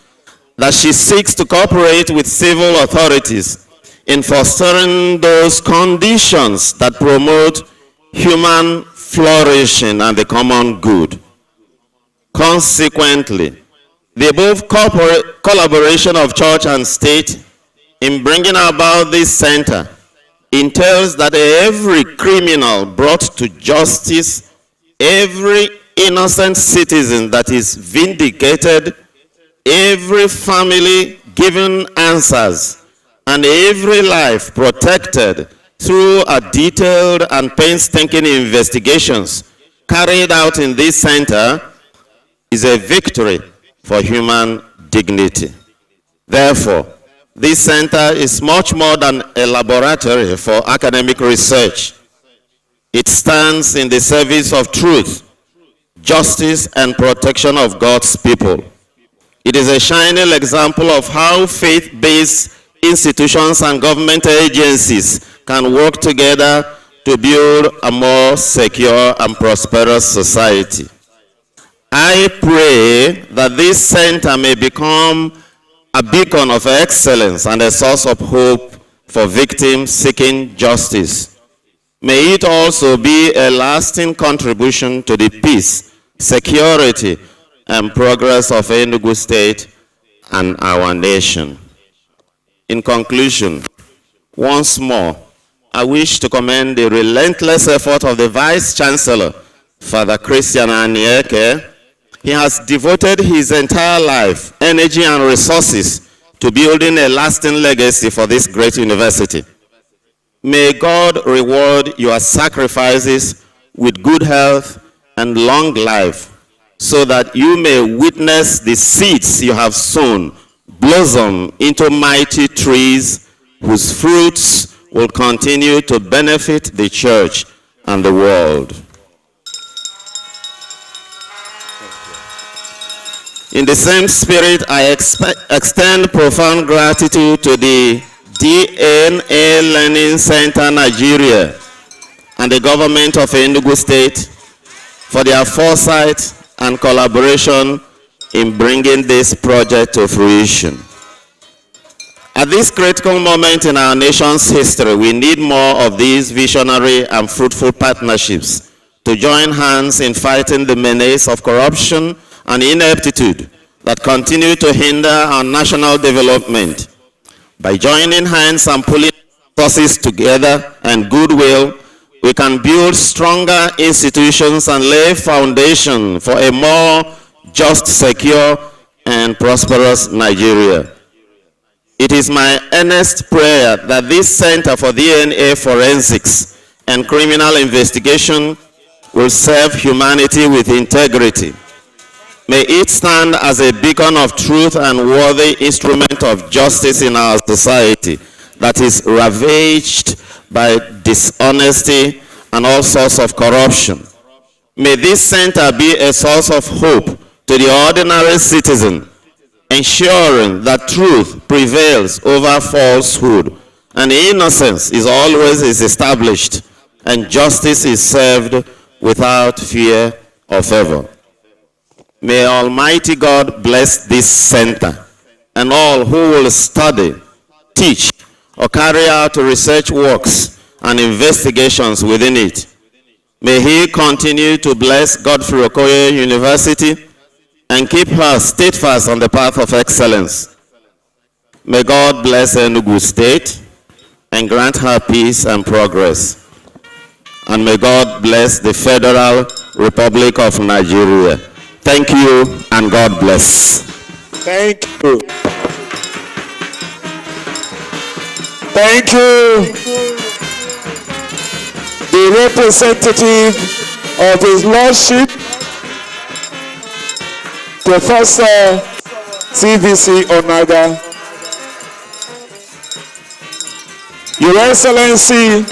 that she seeks to cooperate with civil authorities in fostering those conditions that promote human flourishing and the common good. Consequently, the above collaboration of church and state in bringing about this center entails that every criminal brought to justice, every innocent citizen that is vindicated, every family given answers, and every life protected through a detailed and painstaking investigations carried out in this center is a victory for human dignity. Therefore, this center is much more than a laboratory for academic research. It stands in the service of truth, justice, and protection of God's people. It is a shining example of how faith-based institutions and government agencies can work together to build a more secure and prosperous society. I pray that this center may become a beacon of excellence and a source of hope for victims seeking justice. May it also be a lasting contribution to the peace, security, and progress of Enugu State and our nation. In conclusion, once more, I wish to commend the relentless effort of the Vice Chancellor, Father Christian Anieke. He has devoted his entire life, energy, and resources to building a lasting legacy for this great university. May God reward your sacrifices with good health and long life, so that you may witness the seeds you have sown blossom into mighty trees whose fruits will continue to benefit the church and the world. In the same spirit, I extend profound gratitude to the DNA Learning Center Nigeria and the government of Enugu State for their foresight and collaboration in bringing this project to fruition. At this critical moment in our nation's history, we need more of these visionary and fruitful partnerships to join hands in fighting the menace of corruption and ineptitude that continue to hinder our national development. By joining hands and pulling forces together and goodwill, we can build stronger institutions and lay foundation for a more just, secure, and prosperous Nigeria. It is my earnest prayer that this Center for DNA Forensics and Criminal Investigation will serve humanity with integrity. May it stand as a beacon of truth and worthy instrument of justice in our society that is ravaged by dishonesty and all sorts of corruption. May this center be a source of hope to the ordinary citizen, ensuring that truth prevails over falsehood and innocence is always established and justice is served without fear or favor. May Almighty God bless this center and all who will study, teach, or carry out research works and investigations within it. May He continue to bless Godfrey Okoye University and keep her steadfast on the path of excellence. May God bless Enugu State and grant her peace and progress. And may God bless the Federal Republic of Nigeria. Thank you and God bless. Thank you. Thank you. The representative of His Lordship, Professor CVC Onaga. Your Excellency,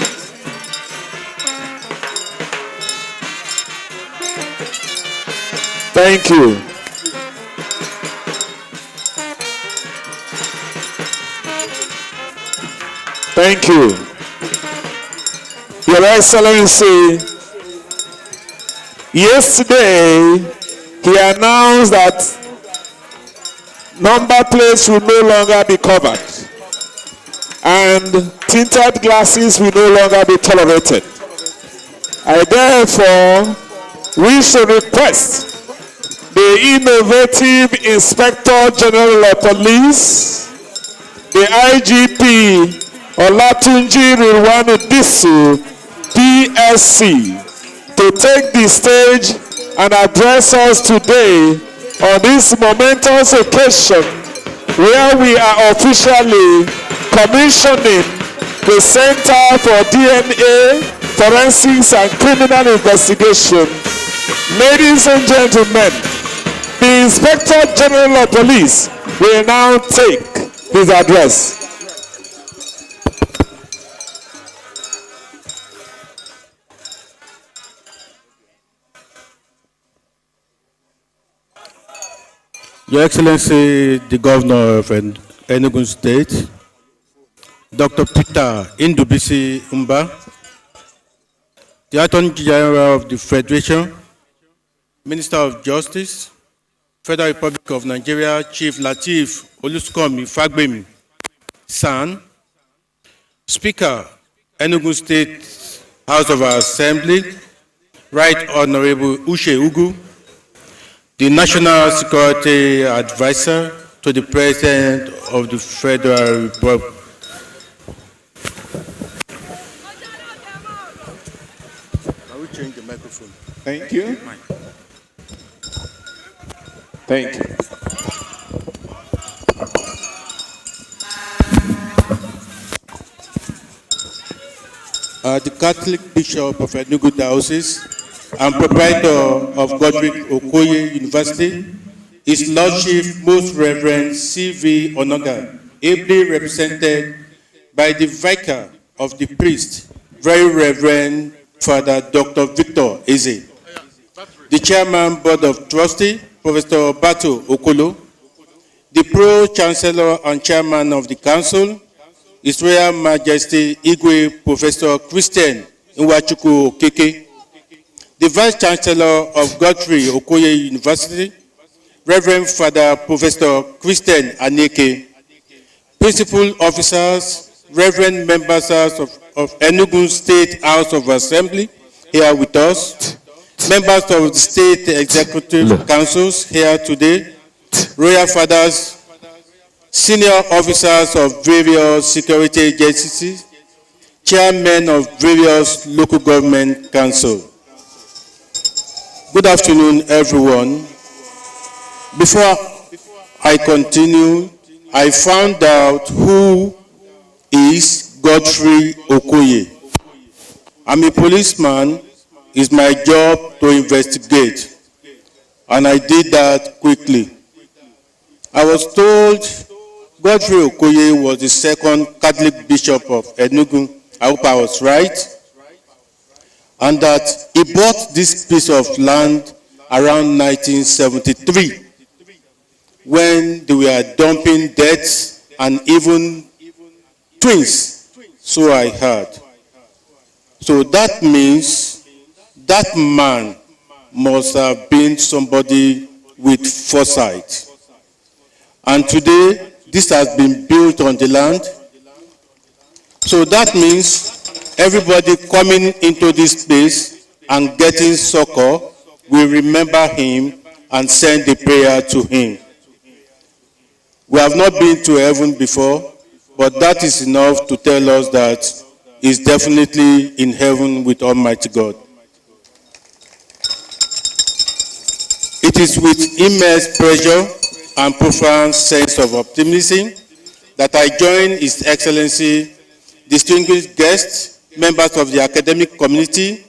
thank you. Thank you. Your Excellency, yesterday he announced that number plates will no longer be covered and tinted glasses will no longer be tolerated. I therefore wish to request the innovative Inspector General of Police, the IGP Olatunji Rilwanu Disu, PSC, to take the stage and address us today on this momentous occasion where we are officially commissioning the Center for DNA, Forensics and Criminal Investigation. Ladies and gentlemen, the Inspector General of Police will now take his address. Your Excellency, the Governor of Enugu State, Dr. Peter Indubisi Umba, the Attorney General of the Federation, Minister of Justice, Federal Republic of Nigeria, Chief Lateef Olusokanmi Fagbemi, San, Speaker, Enugu State House of Assembly, Right Honorable Uche Ugu, the National Security Advisor to the President of the Federal Republic. I will change the microphone. Thank you. Thank you. The Catholic Bishop of Enugu Diocese and proprietor of Gouni Enugu University, His Lordship Most Reverend C.V. Onoga, ably represented by the Vicar of the Priest, Very Reverend Father Dr. Victor Eze, the Chairman Board of Trustees, Professor Bato Okolo, the Pro-Chancellor and Chairman of the Council, His Royal Majesty Igwe Professor Christian Nwachukwu Okeke, the Vice Chancellor of Gouni Enugu University, Reverend Father Professor Christian Aneke, Principal Officers, Reverend Members of Enugu State House of Assembly here with us, members of the State Executive Councils here today, Royal Fathers, senior officers of various security agencies, chairmen of various local government councils. Good afternoon, everyone. Before I continue, I found out who is Godfrey Okoye. I'm a policeman. It's my job to investigate, and I did that quickly. I was told Godfrey Okoye was the second Catholic Bishop of Enugu. I hope I was right. And that he bought this piece of land around 1973 when they were dumping debts and even twins. So I heard. So that means that man must have been somebody with foresight. And today, this has been built on the land. So that means everybody coming into this place and getting succor will remember him and send a prayer to him. We have not been to heaven before, but that is enough to tell us that he's definitely in heaven with Almighty God. It is with immense pleasure and profound sense of optimism that I join His Excellency, distinguished guests, members of the academic community,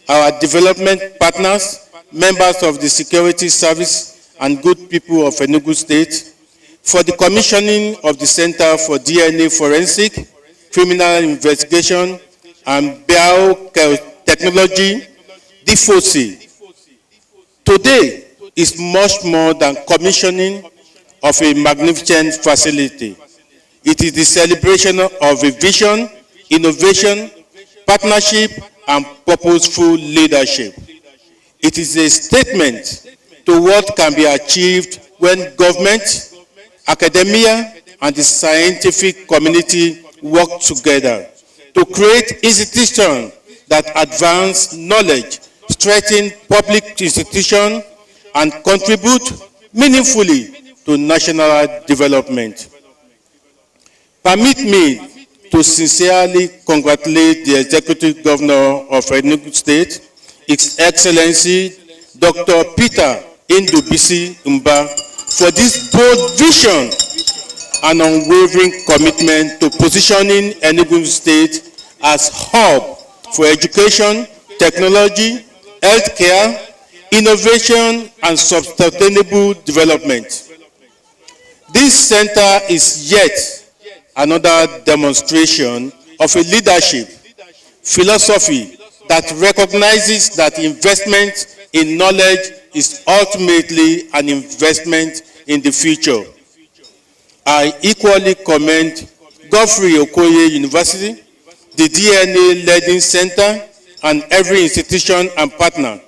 our development partners, members of the security service, and good people of Enugu State, for the commissioning of the Center for DNA Forensic, Criminal Investigation, and Biotechnology, DFOSI. Today is much more than commissioning of a magnificent facility. It is the celebration of a vision, innovation, partnership, and purposeful leadership. It is a statement to what can be achieved when government, academia, and the scientific community work together to create institutions that advance knowledge, strengthen public institutions, and contribute meaningfully to national development. Permit me to sincerely congratulate the Executive Governor of Enugu State, His Excellency Dr. Peter Indubisi Umba, for this bold vision and unwavering commitment to positioning Enugu State as hub for education, technology, healthcare, innovation, and sustainable development. This center is yet another demonstration of a leadership philosophy that recognizes that investment in knowledge is ultimately an investment in the future. I equally commend Godfrey Okoye University, the DNA Learning Center, and every institution and partner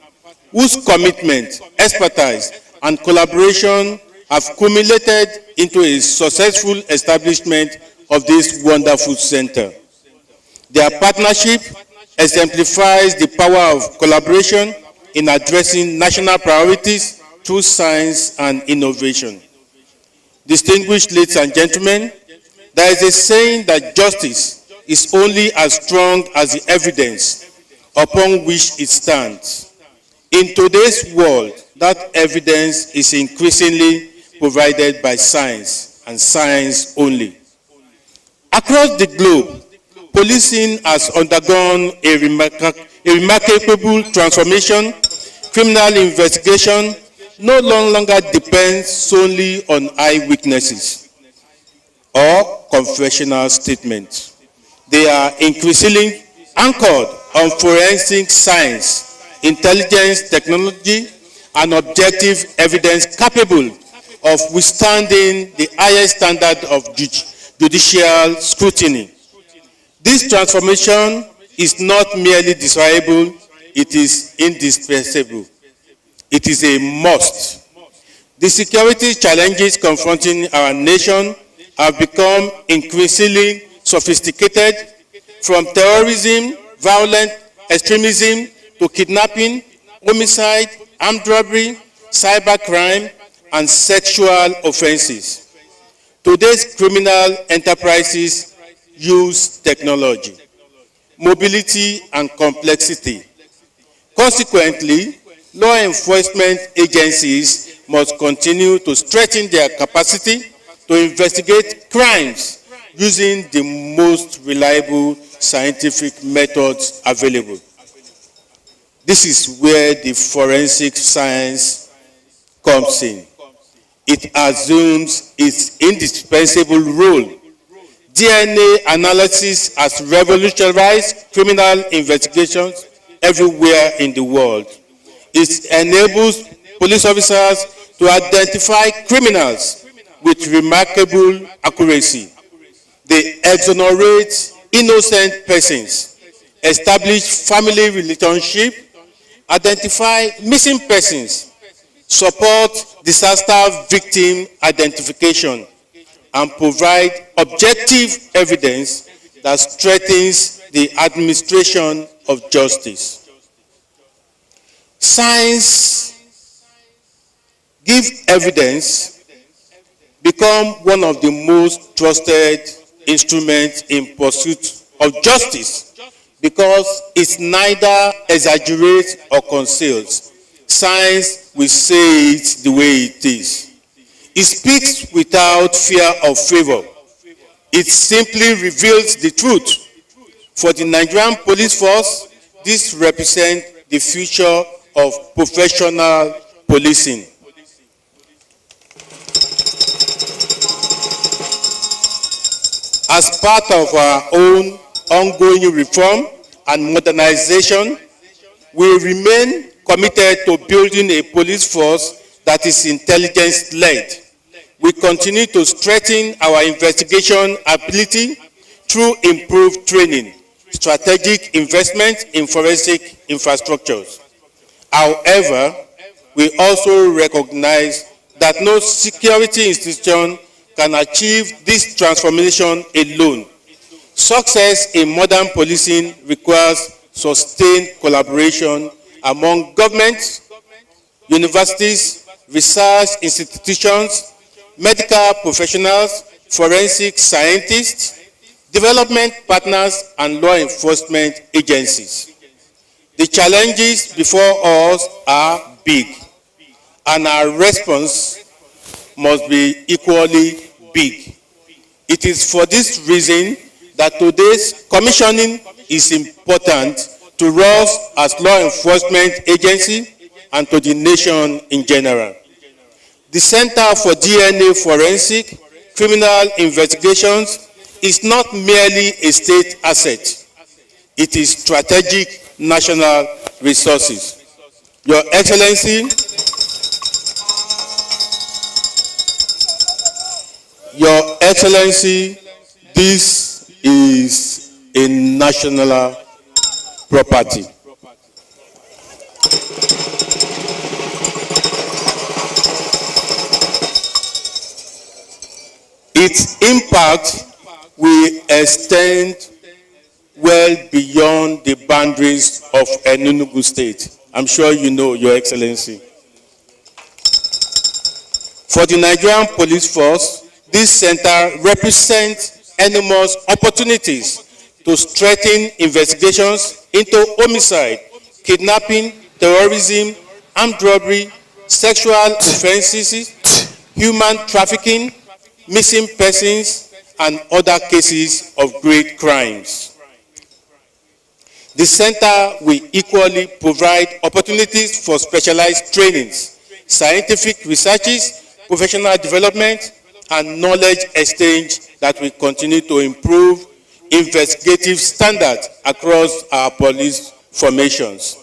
whose commitment, expertise, and collaboration have culminated into a successful establishment of this wonderful center. Their partnership exemplifies the power of collaboration in addressing national priorities through science and innovation. Distinguished ladies and gentlemen, there is a saying that justice is only as strong as the evidence upon which it stands. In today's world, that evidence is increasingly provided by science and science only. Across the globe, policing has undergone a remarkable transformation. Criminal investigation no longer depends solely on eyewitnesses or confessional statements. They are increasingly anchored on forensic science, intelligence technology, and objective evidence capable of withstanding the highest standard of judicial scrutiny. This transformation is not merely desirable, it is indispensable. It is a must. The security challenges confronting our nation have become increasingly sophisticated, from terrorism, violent extremism, to kidnapping, homicide, armed robbery, cybercrime, and sexual offenses. Today's criminal enterprises use technology, mobility, and complexity. Consequently, law enforcement agencies must continue to strengthen their capacity to investigate crimes using the most reliable scientific methods available. This is where the forensic science comes in. It assumes its indispensable role. DNA analysis has revolutionized criminal investigations everywhere in the world. It enables police officers to identify criminals with remarkable accuracy. They exonerate innocent persons, establish family relationships, identify missing persons, support disaster victim identification, and provide objective evidence that strengthens the administration of justice. Science gives evidence become one of the most trusted instruments in pursuit of justice because it neither exaggerates or conceals. Science will say it the way it is. It speaks without fear of favor. It simply reveals the truth. For the Nigerian police force, this represents the future of professional policing. As part of our own ongoing reform and modernization, we remain committed to building a police force that is intelligence-led. We continue to strengthen our investigation ability through improved training, strategic investment in forensic infrastructures. However, we also recognize that no security institution can achieve this transformation alone. Success in modern policing requires sustained collaboration among governments, universities, research institutions, medical professionals, forensic scientists, development partners, and law enforcement agencies. The challenges before us are big, and our response must be equally big. It is for this reason that today's commissioning is important to us as law enforcement agency and to the nation in general. The Center for DNA Forensic Criminal Investigations is not merely a state asset. It is strategic national resources. Your Excellency, This is a national property. Its impact will extend well beyond the boundaries of Enugu State. I'm sure you know, Your Excellency. For the Nigerian Police Force, this center represents enormous opportunities to strengthen investigations into homicide, kidnapping, terrorism, armed robbery, sexual offenses, human trafficking, missing persons, and other cases of great crimes. The center will equally provide opportunities for specialized trainings, scientific researches, professional development, and knowledge exchange that will continue to improve investigative standards across our police formations.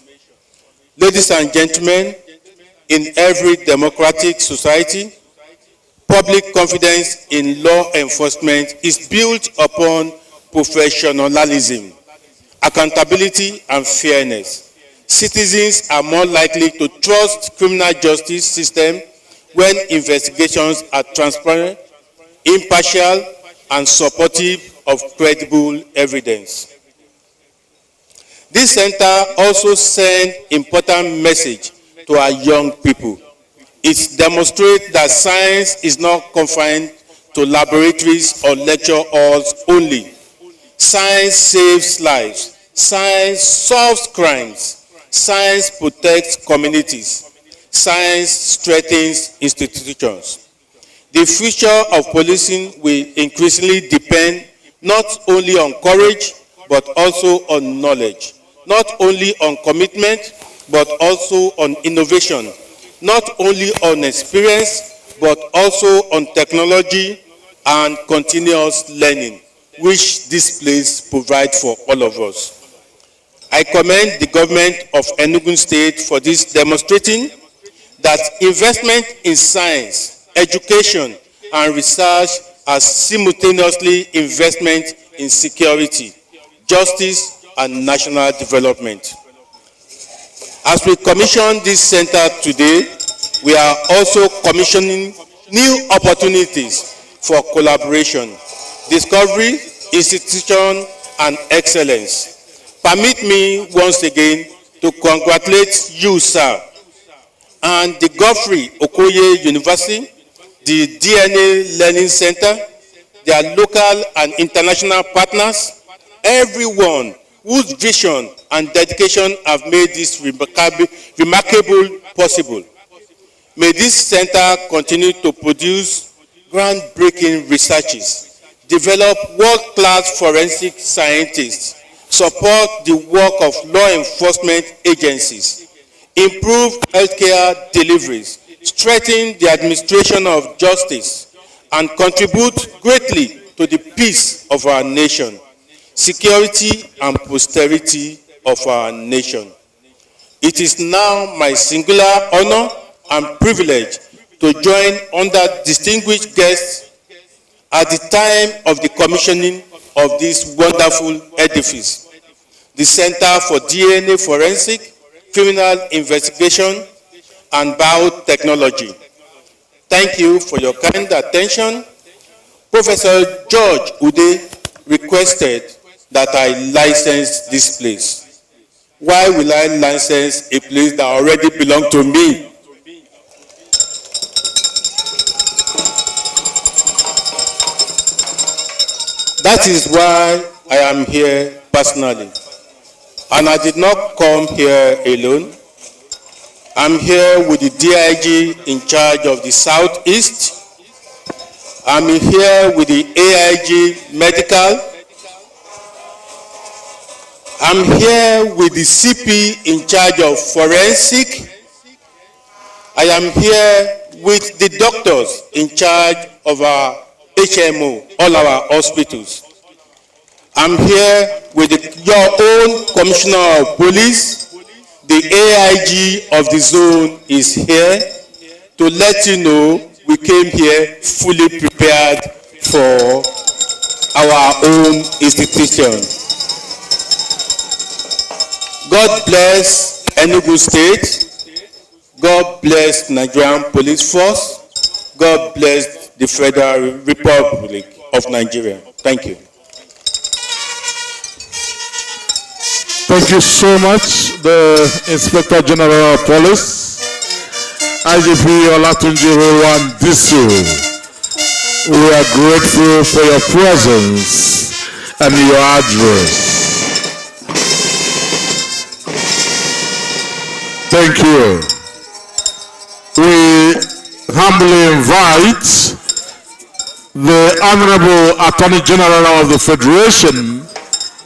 Ladies and gentlemen, in every democratic society, public confidence in law enforcement is built upon professionalism, accountability, and fairness. Citizens are more likely to trust criminal justice system when investigations are transparent, impartial, and supportive of credible evidence. This center also sends important message to our young people. It demonstrates that science is not confined to laboratories or lecture halls only. Science saves lives. Science solves crimes. Science protects communities. Science strengthens institutions. The future of policing will increasingly depend not only on courage, but also on knowledge. Not only on commitment, but also on innovation. Not only on experience, but also on technology and continuous learning, which this place provides for all of us. I commend the government of Enugu State for this demonstrating that investment in science, education, and research are simultaneously investment in security, justice, and national development. As we commission this center today, we are also commissioning new opportunities for collaboration, discovery, institution, and excellence. Permit me once again to congratulate you, sir, and the Godfrey Okoye University, the DNA Learning Center, their local and international partners, everyone whose vision and dedication have made this remarkable possible. May this center continue to produce groundbreaking researches, develop world-class forensic scientists, support the work of law enforcement agencies, improve healthcare deliveries, strengthen the administration of justice, and contribute greatly to the peace of our nation, security and prosperity of our nation. It is now my singular honor and privilege to join under distinguished guests at the time of the commissioning of this wonderful edifice, the Center for DNA Forensic, Criminal Investigation, and Biotechnology. Thank you for your kind attention. Professor George Ude requested that I license this place. Why will I license a place that already belongs to me? That is why I am here personally. And I did not come here alone. I'm here with the DIG in charge of the Southeast. I'm here with the AIG Medical. I'm here with the CP in charge of Forensic. I am here with the doctors in charge of our HMO, all our hospitals. I'm here with your own Commissioner of Police. The AIG of the zone is here to let you know we came here fully prepared for our own institution. God bless Enugu State. God bless Nigerian Police Force. God bless the Federal Republic of Nigeria. Thank you. Thank you so much, the Inspector General of Police, IGP Olatunji Rowan Disu. We are grateful for your presence and your address. Thank you. We humbly invite the Honorable Attorney General of the Federation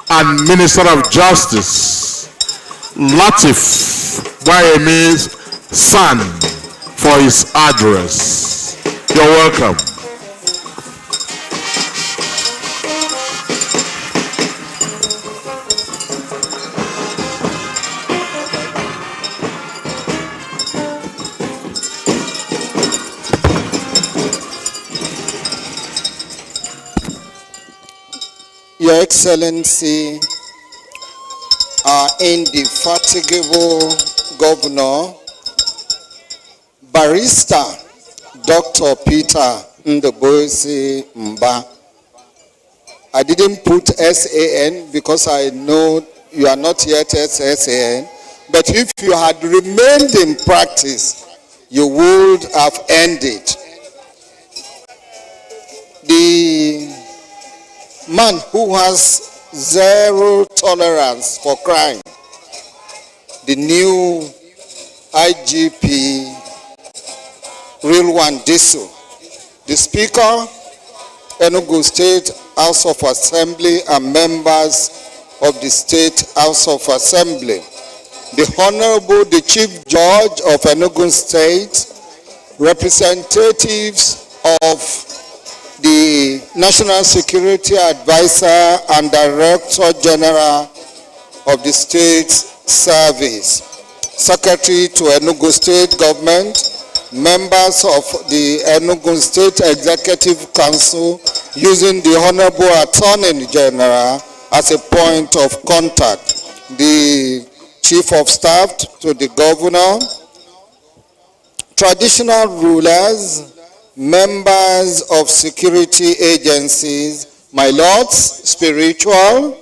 and Minister of Justice, Latif Wayemi's son, for his address. You're welcome. Your Excellency, our indefatigable Governor, Barrister Dr. Peter Ndeboisi Mba. I didn't put SAN because I know you are not yet SSAN, but if you had remained in practice, you would have ended. The man who has zero tolerance for crime, the new IGP, Real One Disu, the Speaker, Enugu State House of Assembly, and members of the State House of Assembly, the Honorable, the Chief Judge of Enugu State, representatives of the National Security Advisor and Director General of the State Service, Secretary to Enugu State Government, members of the Enugu State Executive Council, using the Honorable Attorney General as a point of contact, the Chief of Staff to the Governor, traditional rulers, members of security agencies, my lords, spiritual,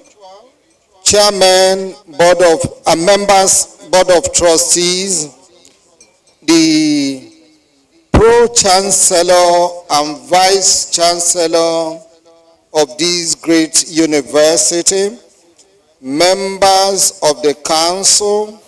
chairman, members, board of trustees, the pro-chancellor and vice-chancellor of this great university, members of the council,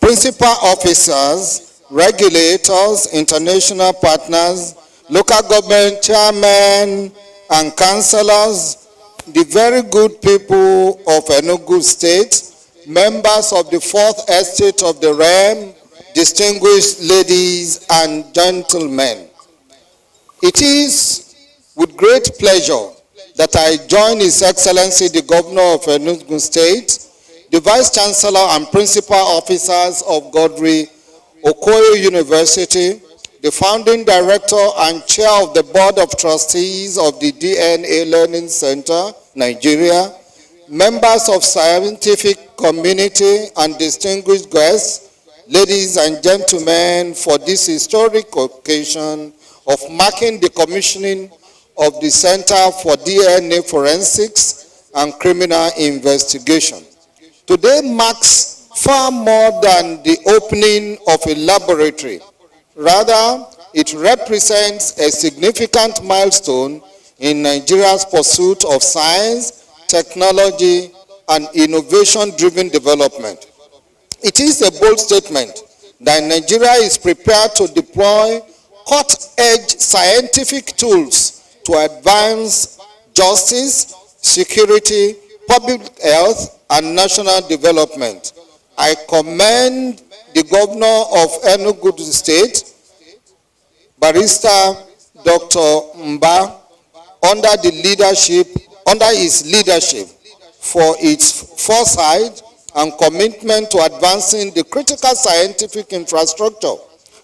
principal officers, regulators, international partners, local government chairmen and councillors, the very good people of Enugu State, members of the Fourth Estate of the Realm, distinguished ladies and gentlemen. It is with great pleasure that I join His Excellency the Governor of Enugu State, the Vice Chancellor and Principal Officers of Gouni Enugu University, the Founding Director and Chair of the Board of Trustees of the DNA Learning Center, Nigeria, members of scientific community and distinguished guests, ladies and gentlemen, for this historic occasion of marking the commissioning of the Center for DNA Forensics and Criminal Investigation. Today marks far more than the opening of a laboratory. Rather, it represents a significant milestone in Nigeria's pursuit of science, technology, and innovation-driven development. It is a bold statement that Nigeria is prepared to deploy cut-edge scientific tools to advance justice, security, public health, and national development. I commend the Governor of Enugu State, Barrister Dr. Mba, under his leadership for its foresight and commitment to advancing the critical scientific infrastructure.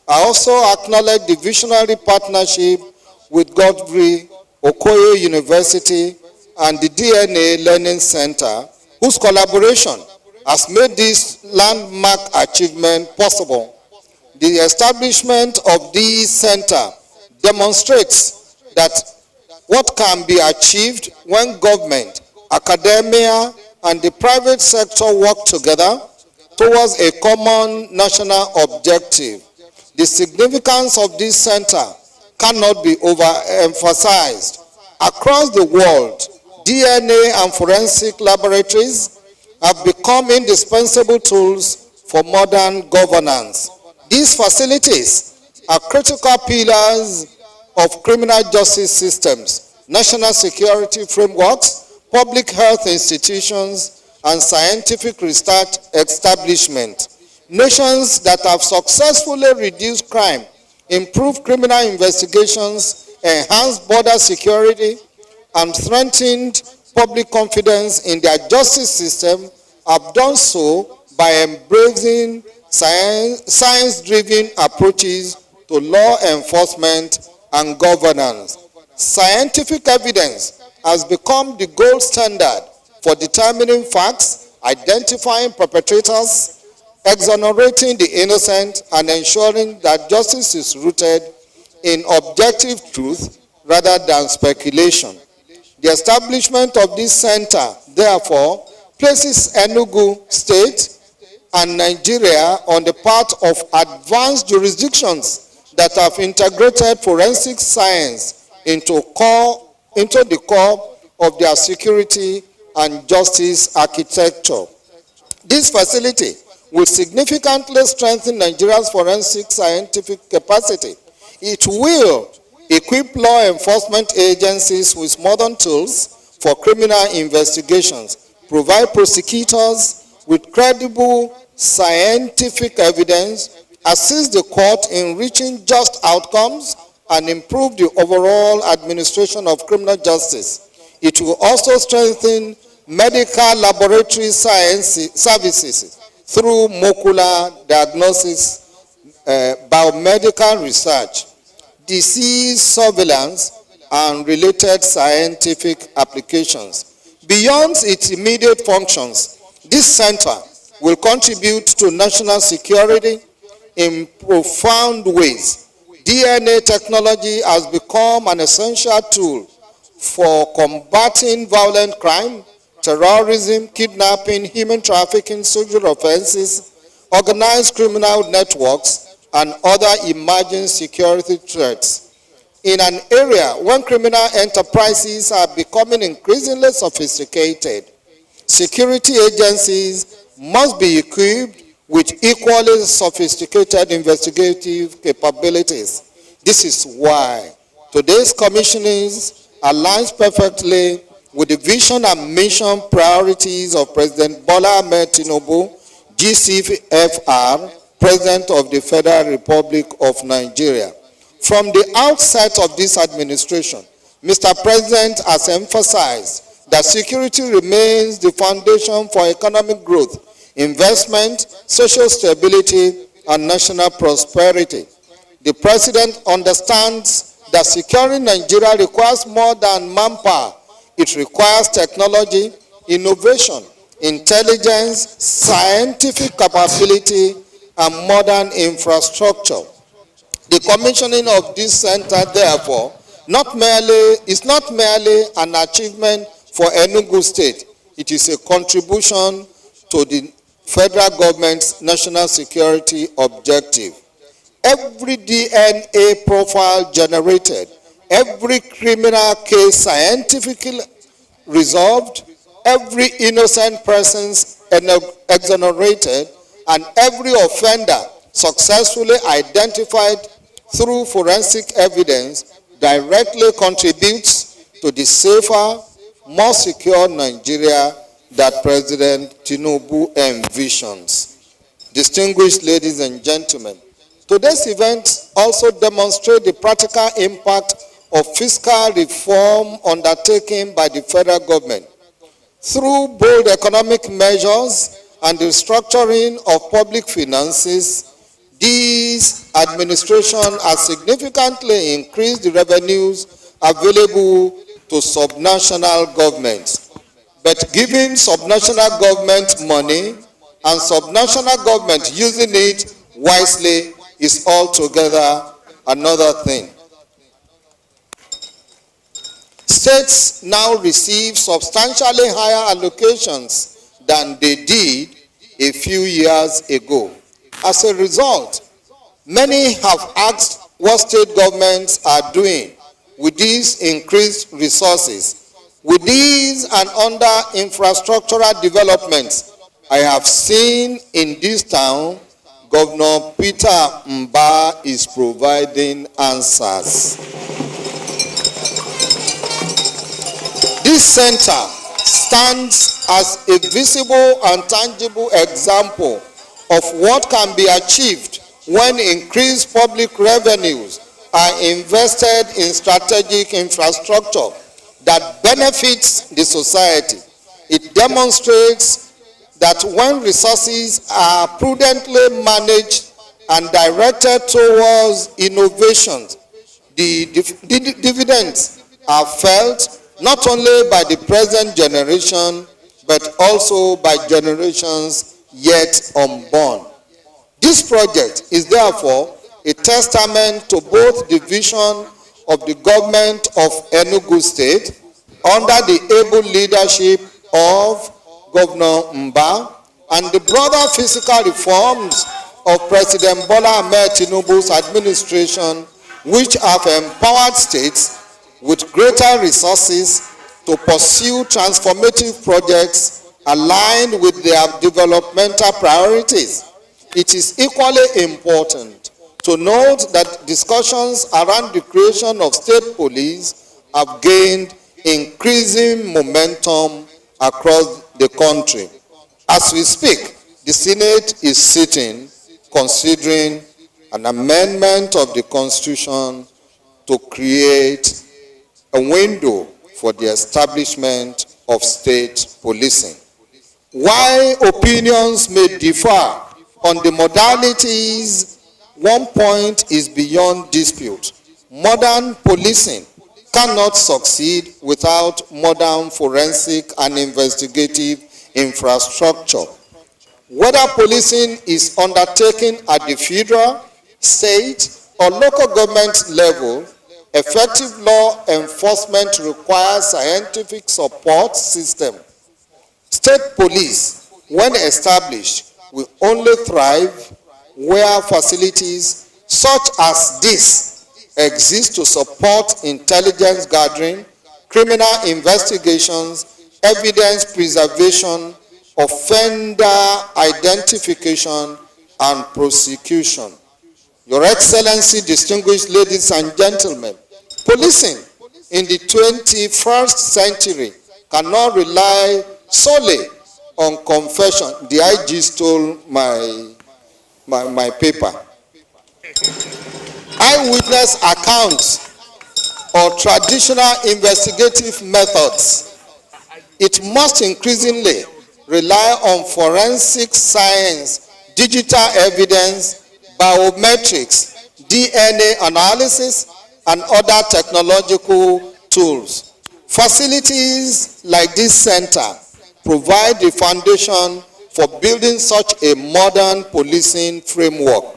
I also acknowledge the visionary partnership with Gouni Enugu University and the DNA Learning Center, whose collaboration has made this landmark achievement possible. The establishment of this center demonstrates that what can be achieved when government, academia, and the private sector work together towards a common national objective. The significance of this center cannot be overemphasized. Across the world, DNA and forensic laboratories have become indispensable tools for modern governance. These facilities are critical pillars of criminal justice systems, national security frameworks, public health institutions, and scientific research establishments. Nations that have successfully reduced crime, improved criminal investigations, enhanced border security, and strengthened public confidence in their justice system have done so by embracing science-driven approaches to law enforcement and governance. Scientific evidence has become the gold standard for determining facts, identifying perpetrators, exonerating the innocent, and ensuring that justice is rooted in objective truth rather than speculation. The establishment of this center, therefore, places Enugu State and Nigeria on the path of advanced jurisdictions that have integrated forensic science into the core of their security and justice architecture. This facility will significantly strengthen Nigeria's forensic scientific capacity. It will equip law enforcement agencies with modern tools for criminal investigations, provide prosecutors with credible scientific evidence, assist the court in reaching just outcomes, and improve the overall administration of criminal justice. It will also strengthen medical laboratory science services through molecular diagnosis, biomedical research, disease surveillance, and related scientific applications. Beyond its immediate functions, this center will contribute to national security in profound ways. DNA technology has become an essential tool for combating violent crime, terrorism, kidnapping, human trafficking, social offenses, organized criminal networks, and other emerging security threats. In an area when criminal enterprises are becoming increasingly sophisticated, security agencies must be equipped with equally sophisticated investigative capabilities. This is why today's commissionings aligns perfectly with the vision and mission priorities of President Bola Ahmed Tinubu, GCFR, President of the Federal Republic of Nigeria. From the outset of this administration, Mr. President has emphasized that security remains the foundation for economic growth, investment, social stability, and national prosperity. The President understands that securing Nigeria requires more than manpower. It requires technology, innovation, intelligence, scientific capability, and modern infrastructure. The commissioning of this center, therefore, is not merely an achievement for Enugu State. It is a contribution to the federal government's national security objective. Every DNA profile generated, every criminal case scientifically resolved, every innocent person exonerated, and every offender successfully identified through forensic evidence directly contributes to the safer, more secure Nigeria that President Tinubu envisions. Distinguished ladies and gentlemen, today's event also demonstrates the practical impact of fiscal reform undertaken by the federal government. Through bold economic measures and the restructuring of public finances, this administration has significantly increased the revenues available to subnational governments. But giving subnational government money and subnational government using it wisely is altogether another thing. States now receive substantially higher allocations than they did a few years ago. As a result, many have asked what state governments are doing with these increased resources. With these and other infrastructural developments I have seen in this town, Governor Peter Mba is providing answers. This center stands as a visible and tangible example of what can be achieved when increased public revenues are invested in strategic infrastructure that benefits the society. It demonstrates that when resources are prudently managed and directed towards innovations, the dividends are felt not only by the present generation, but also by generations yet unborn. This project is therefore a testament to both the vision of the government of Enugu State under the able leadership of Governor Mba and the broader physical reforms of President Bola Ahmed Tinubu's administration, which have empowered states with greater resources to pursue transformative projects aligned with their developmental priorities. It is equally important to note that discussions around the creation of state police have gained increasing momentum across the country. As we speak, the Senate is sitting, considering an amendment of the Constitution to create a window for the establishment of state policing. While opinions may differ on the modalities, one point is beyond dispute. Modern policing cannot succeed without modern forensic and investigative infrastructure. Whether policing is undertaken at the federal, state, or local government level, effective law enforcement requires scientific support system. State police, when established, will only thrive where facilities such as this exist to support intelligence gathering, criminal investigations, evidence preservation, offender identification, and prosecution. Your Excellency, distinguished ladies and gentlemen, policing in the 21st century cannot rely solely on confession. The IG stole my paper. Eyewitness accounts or traditional investigative methods. It must increasingly rely on forensic science, digital evidence, biometrics, DNA analysis, and other technological tools. Facilities like this center provide the foundation for building such a modern policing framework.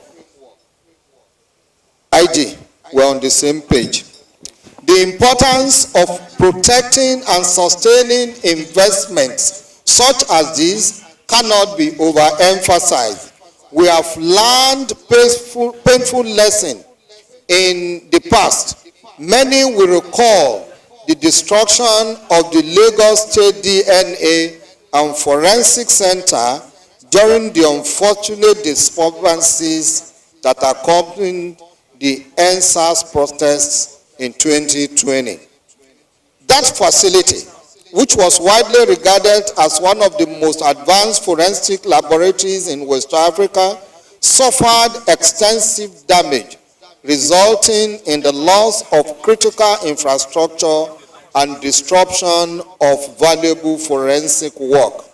IG, we're on the same page. The importance of protecting and sustaining investments such as these cannot be overemphasized. We have learned painful lesson in the past. Many will recall the destruction of the Lagos State DNA and Forensic Center during the unfortunate disturbances that accompanied the NSAS protests in 2020. That facility, which was widely regarded as one of the most advanced forensic laboratories in West Africa, suffered extensive damage, resulting in the loss of critical infrastructure and disruption of valuable forensic work.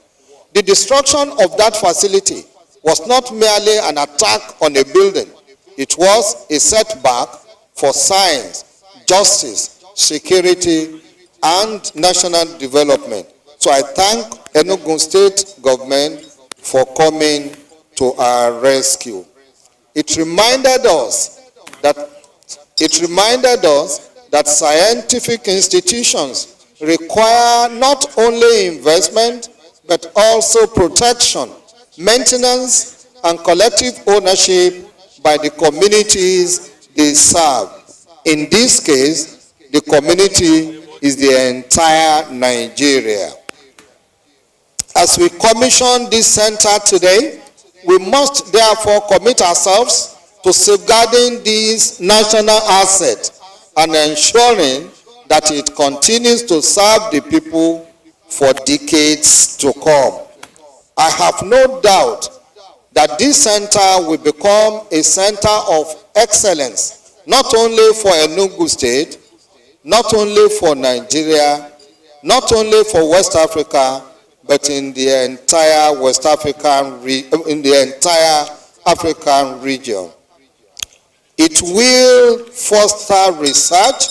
The destruction of that facility was not merely an attack on a building. It was a setback for science, justice, security, and national development. So I thank Enugu State government for coming to our rescue. It reminded us that scientific institutions require not only investment but also protection, maintenance, and collective ownership by the communities they serve. In this case, the community is the entire Nigeria. As we commission this center today, we must therefore commit ourselves to safeguarding this national asset and ensuring that it continues to serve the people for decades to come. I have no doubt that this center will become a center of excellence, not only for Enugu State, not only for Nigeria, not only for West Africa, but in the entire African region. It will foster research,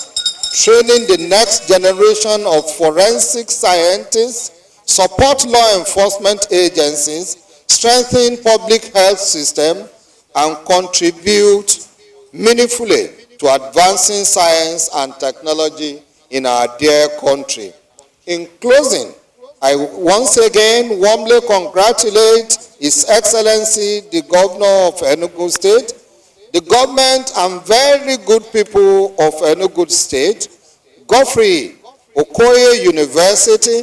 training the next generation of forensic scientists, support law enforcement agencies, strengthen public health system, and contribute meaningfully to advancing science and technology in our dear country. In closing, I once again warmly congratulate His Excellency, the Governor of Enugu State, the government and very good people of Enugu State, Gouni Enugu University,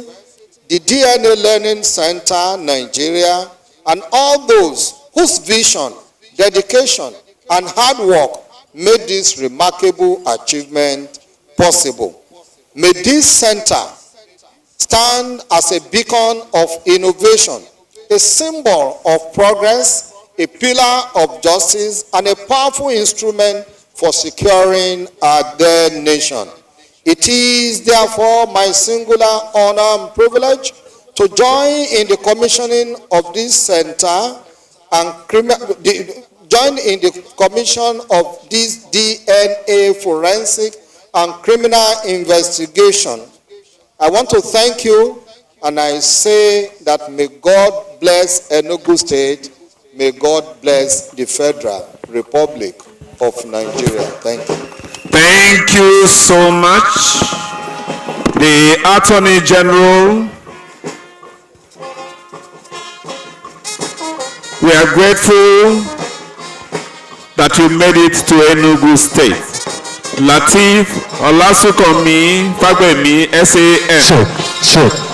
the DNA Learning Center, Nigeria, and all those whose vision, dedication, and hard work made this remarkable achievement possible. May this center stand as a beacon of innovation, a symbol of progress, a pillar of justice, and a powerful instrument for securing our dear nation. It is therefore my singular honor and privilege to join in the commissioning of this center and join in the commission of this DNA forensic and criminal investigation. I want to thank you, and I say that may God bless Enugu State, may God bless the Federal Republic of Nigeria. Thank you. Thank you so much. The Attorney General, we are grateful that you made it to Enugu State. Lateef Olasukomi Fagbemi, SAN,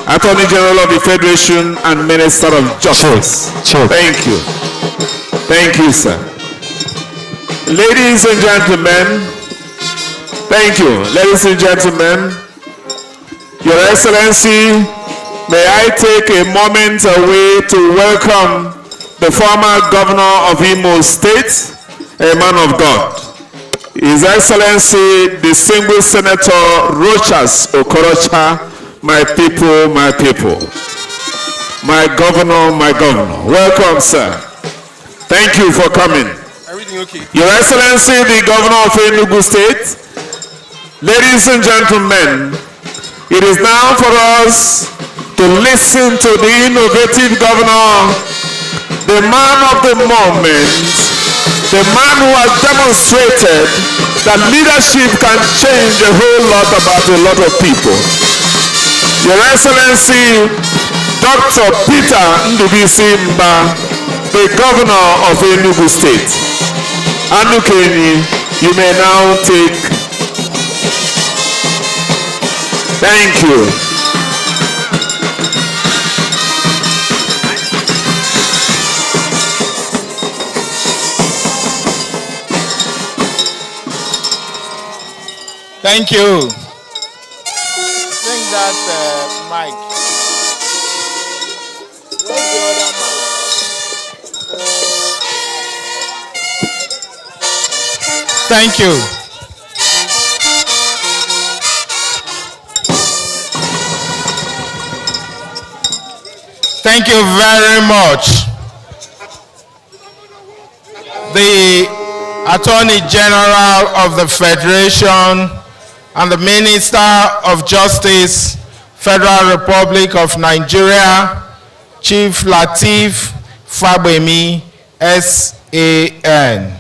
Attorney General of the Federation and Minister of Justice. Thank you. Thank you, sir. Ladies and gentlemen, thank you. Ladies and gentlemen, Your Excellency, may I take a moment away to welcome the former governor of Imo State, a man of God. His Excellency, distinguished Senator Rochas Okorocha, my people, my people. My governor, my governor. Welcome, sir. Thank you for coming. Everything okay? Your Excellency, the governor of Enugu State, ladies and gentlemen, it is now for us to listen to the innovative governor, the man of the moment, the man who has demonstrated that leadership can change a whole lot about a lot of people. Your Excellency, Dr. Peter Ndubisi Mba, the governor of Enugu State. Anukeni, you may now take. Thank you. Thank you. Bring that mic. Where's the other mic? Thank you. Thank you very much. The Attorney General of the Federation and the Minister of Justice, Federal Republic of Nigeria, Chief Lateef Fagbemi, SAN.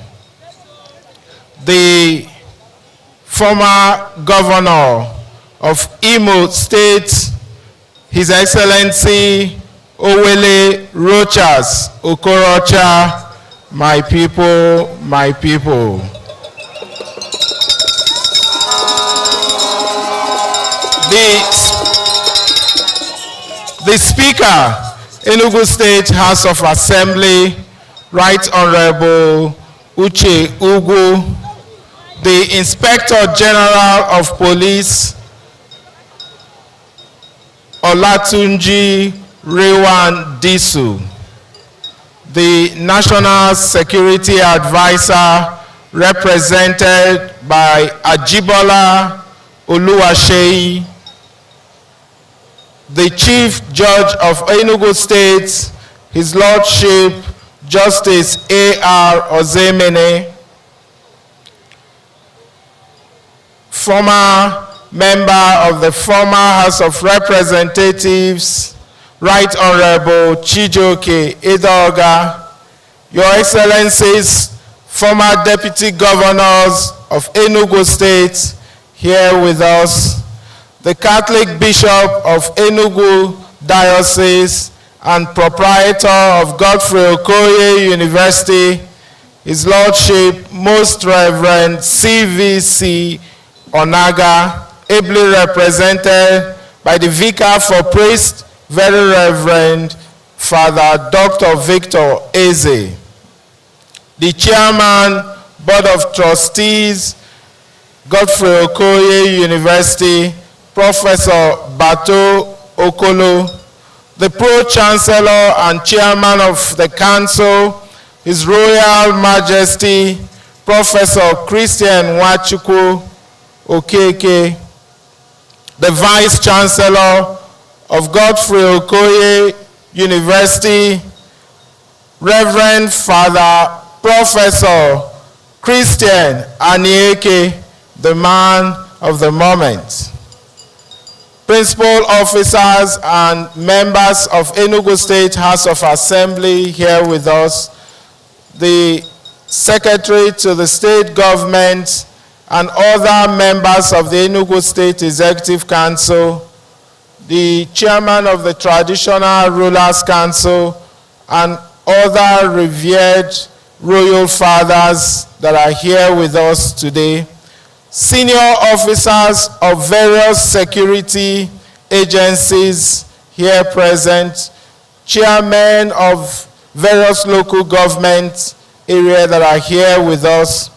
The former Governor of Imo State, His Excellency Owele Rochas Okorocha, my people, my people. The Speaker, Enugu State House of Assembly, Right Honorable Uche Ugu, the Inspector General of Police, Olatunji Rewan Disu, the National Security Advisor, represented by Ajibola Oluwaseyi, the Chief Judge of Enugu State, His Lordship Justice A.R. Ozemene, former member of the former House of Representatives, Right Honorable Chijioke Edoga, Your Excellencies, former Deputy Governors of Enugu State, here with us, the Catholic Bishop of Enugu Diocese and proprietor of Godfrey Okoye University, His Lordship Most Reverend CVC Onaga, ably represented by the Vicar for Priest, Very Reverend Father Dr. Victor Eze, the Chairman, Board of Trustees, Godfrey Okoye University, Professor Bato Okolo, the Pro-Chancellor and Chairman of the Council, His Royal Majesty, Professor Christian Nwachukwu Okeke, the Vice-Chancellor of Godfrey Okoye University, Reverend Father Professor Christian Anieke, the man of the moment. Principal officers and members of Enugu State House of Assembly here with us, the Secretary to the State Government and other members of the Enugu State Executive Council, the Chairman of the Traditional Rulers Council, and other revered royal fathers that are here with us today, senior officers of various security agencies here present, chairmen of various local government areas that are here with us,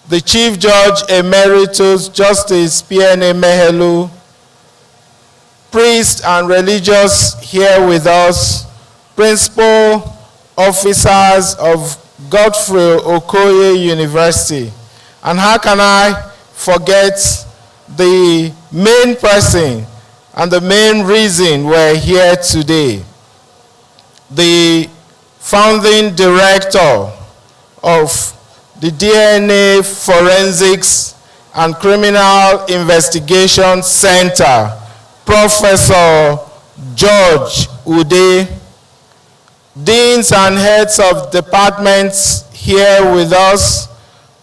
the Chief Judge Emeritus Justice P.N.A. Mehelu, priests and religious here with us, principal officers of Godfrey Okoye University. And how can I forget the main person and the main reason we're here today? The founding director of the DNA Forensics and Criminal Investigation Center, Professor George Ude, deans and heads of departments here with us,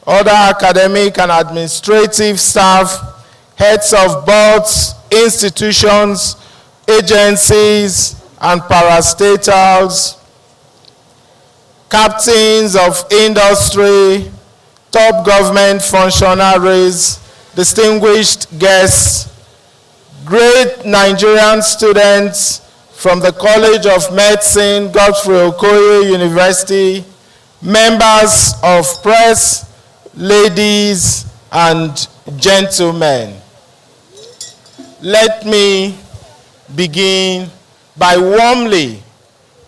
other academic and administrative staff, heads of boards, institutions, agencies, and parastatals, captains of industry, top government functionaries, distinguished guests, great Nigerian students from the College of Medicine, Godfrey Okoye University, members of press, ladies and gentlemen. Let me begin by warmly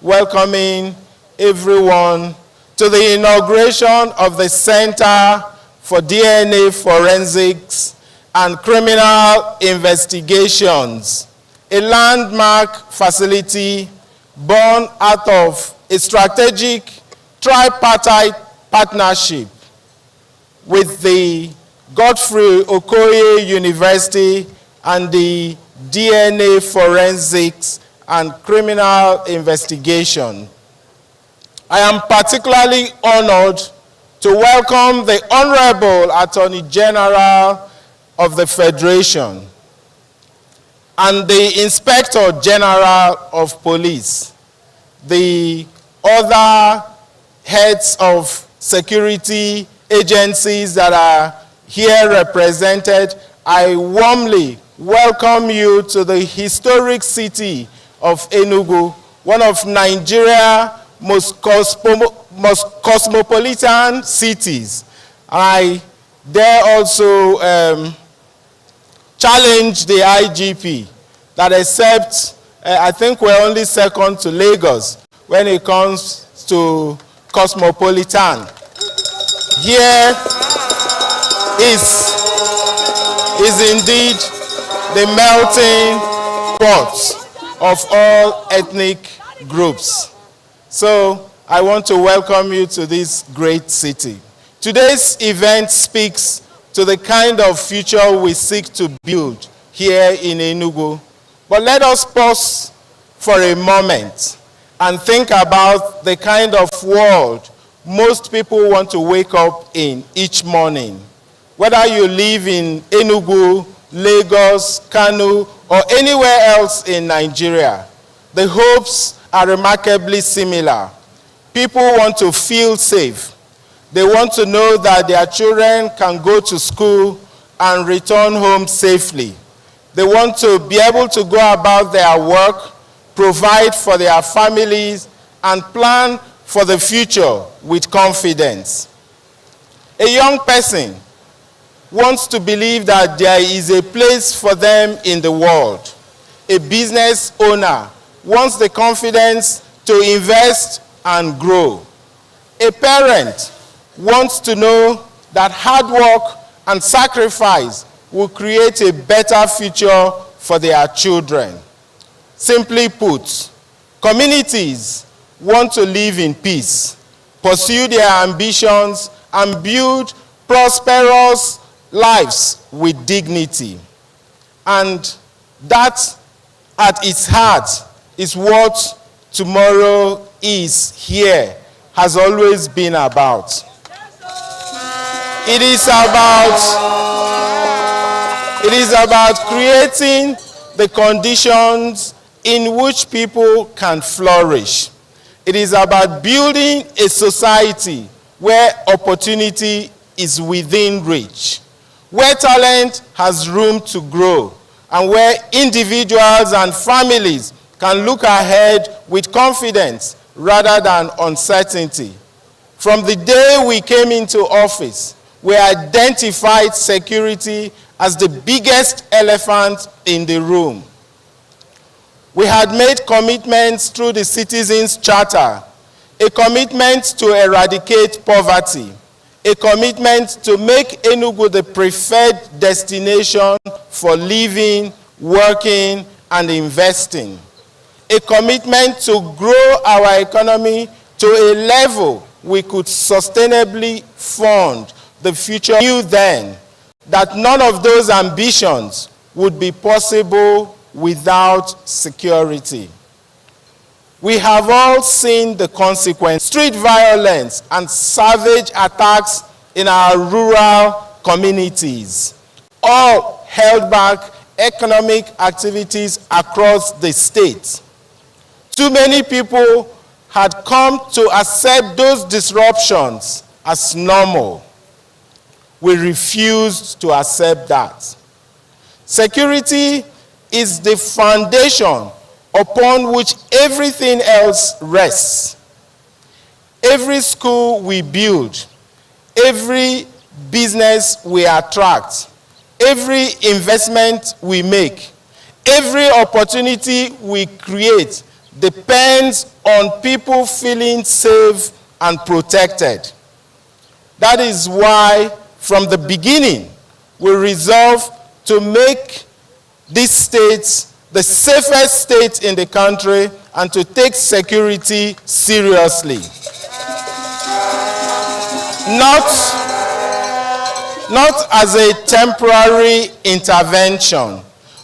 welcoming everyone to the inauguration of the Center for DNA Forensics and Criminal Investigations, a landmark facility born out of a strategic tripartite partnership with the Godfrey Okoye University, and the DNA Forensics and Criminal Investigation. I am particularly honored to welcome the Honorable Attorney General of the Federation and the Inspector General of Police, the other heads of security agencies that are here represented. I warmly welcome you to the historic city of Enugu, one of Nigeria's most cosmopolitan cities. I dare also challenge the IGP that except, I think we're only second to Lagos when it comes to cosmopolitan. Here is indeed the melting pot of all ethnic groups. So I want to welcome you to this great city. Today's event speaks to the kind of future we seek to build here in Enugu. But let us pause for a moment and think about the kind of world most people want to wake up in each morning. Whether you live in Enugu, Lagos, Kano, or anywhere else in Nigeria, the hopes are remarkably similar. People want to feel safe. They want to know that their children can go to school and return home safely. They want to be able to go about their work, provide for their families, and plan for the future with confidence. A young person wants to believe that there is a place for them in the world. A business owner wants the confidence to invest and grow. A parent wants to know that hard work and sacrifice will create a better future for their children. Simply put, communities want to live in peace, pursue their ambitions, and build prosperous lives with dignity. And that, at its heart, is what tomorrow is here, has always been about. It is about creating the conditions in which people can flourish. It is about building a society where opportunity is within reach, where talent has room to grow, and where individuals and families can look ahead with confidence rather than uncertainty. From the day we came into office, we identified security as the biggest elephant in the room. We had made commitments through the Citizens' Charter, a commitment to eradicate poverty, a commitment to make Enugu the preferred destination for living, working, and investing, a commitment to grow our economy to a level we could sustainably fund the future. We knew then that none of those ambitions would be possible without security. We have all seen the consequence: street violence and savage attacks in our rural communities, all held back economic activities across the state. Too many people had come to accept those disruptions as normal. We refused to accept that. Security is the foundation upon which everything else rests. Every school we build, every business we attract, every investment we make, every opportunity we create depends on people feeling safe and protected. That is why, from the beginning, we resolved to make this state the safest state in the country and to take security seriously. not as a temporary intervention,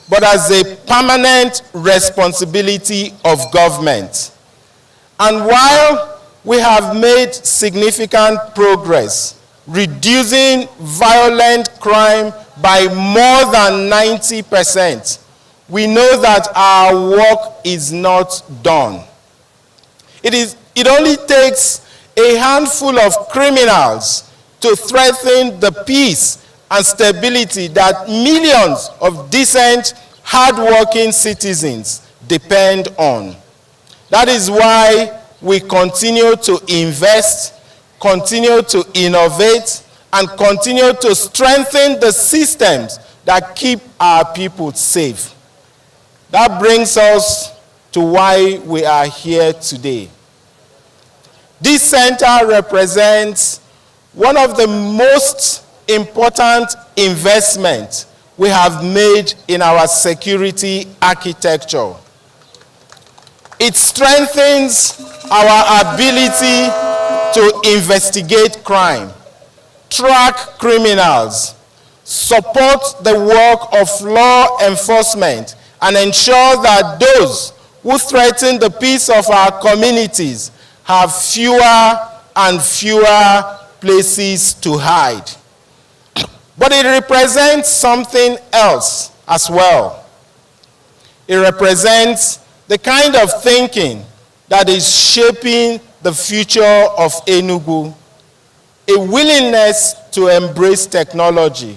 but as a permanent responsibility of government. And while we have made significant progress, reducing violent crime by more than 90%, we know that our work is not done. It only takes a handful of criminals to threaten the peace and stability that millions of decent, hard-working citizens depend on. That is why we continue to invest, continue to innovate, and continue to strengthen the systems that keep our people safe. That brings us to why we are here today. This center represents one of the most important investments we have made in our security architecture. It strengthens our ability to investigate crime, track criminals, support the work of law enforcement, and ensure that those who threaten the peace of our communities have fewer and fewer places to hide. But it represents something else as well. It represents the kind of thinking that is shaping the future of Enugu, a willingness to embrace technology,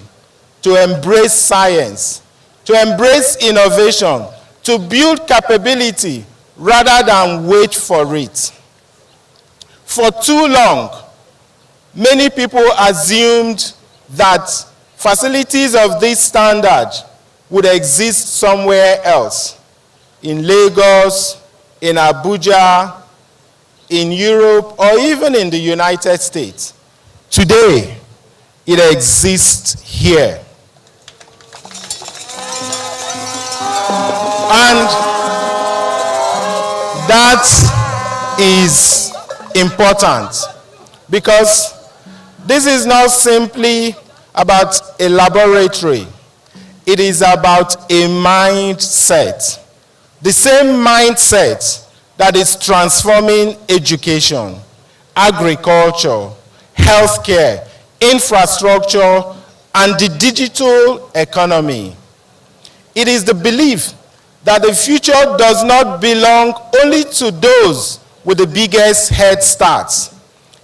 to embrace science, to embrace innovation, to build capability rather than wait for it. For too long, many people assumed that facilities of this standard would exist somewhere else, in Lagos, in Abuja, in Europe, or even in the United States. Today, it exists here. And that is important because this is not simply about a laboratory. It is about a mindset. The same mindset that is transforming education, agriculture, healthcare, infrastructure, and the digital economy. It is the belief that the future does not belong only to those with the biggest head starts.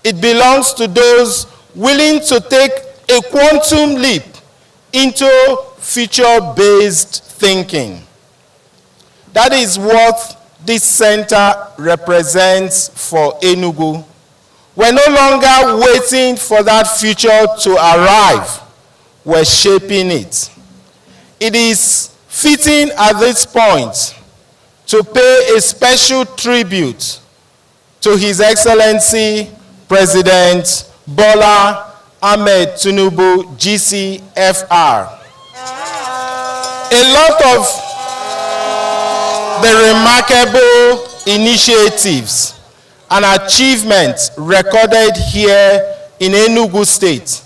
It belongs to those willing to take a quantum leap into future-based thinking. That is what this center represents for Enugu. We're no longer waiting for that future to arrive. We're shaping it. It is fitting at this point to pay a special tribute to His Excellency President Bola Ahmed Tinubu, GCFR. A lot of the remarkable initiatives and achievements recorded here in Enugu State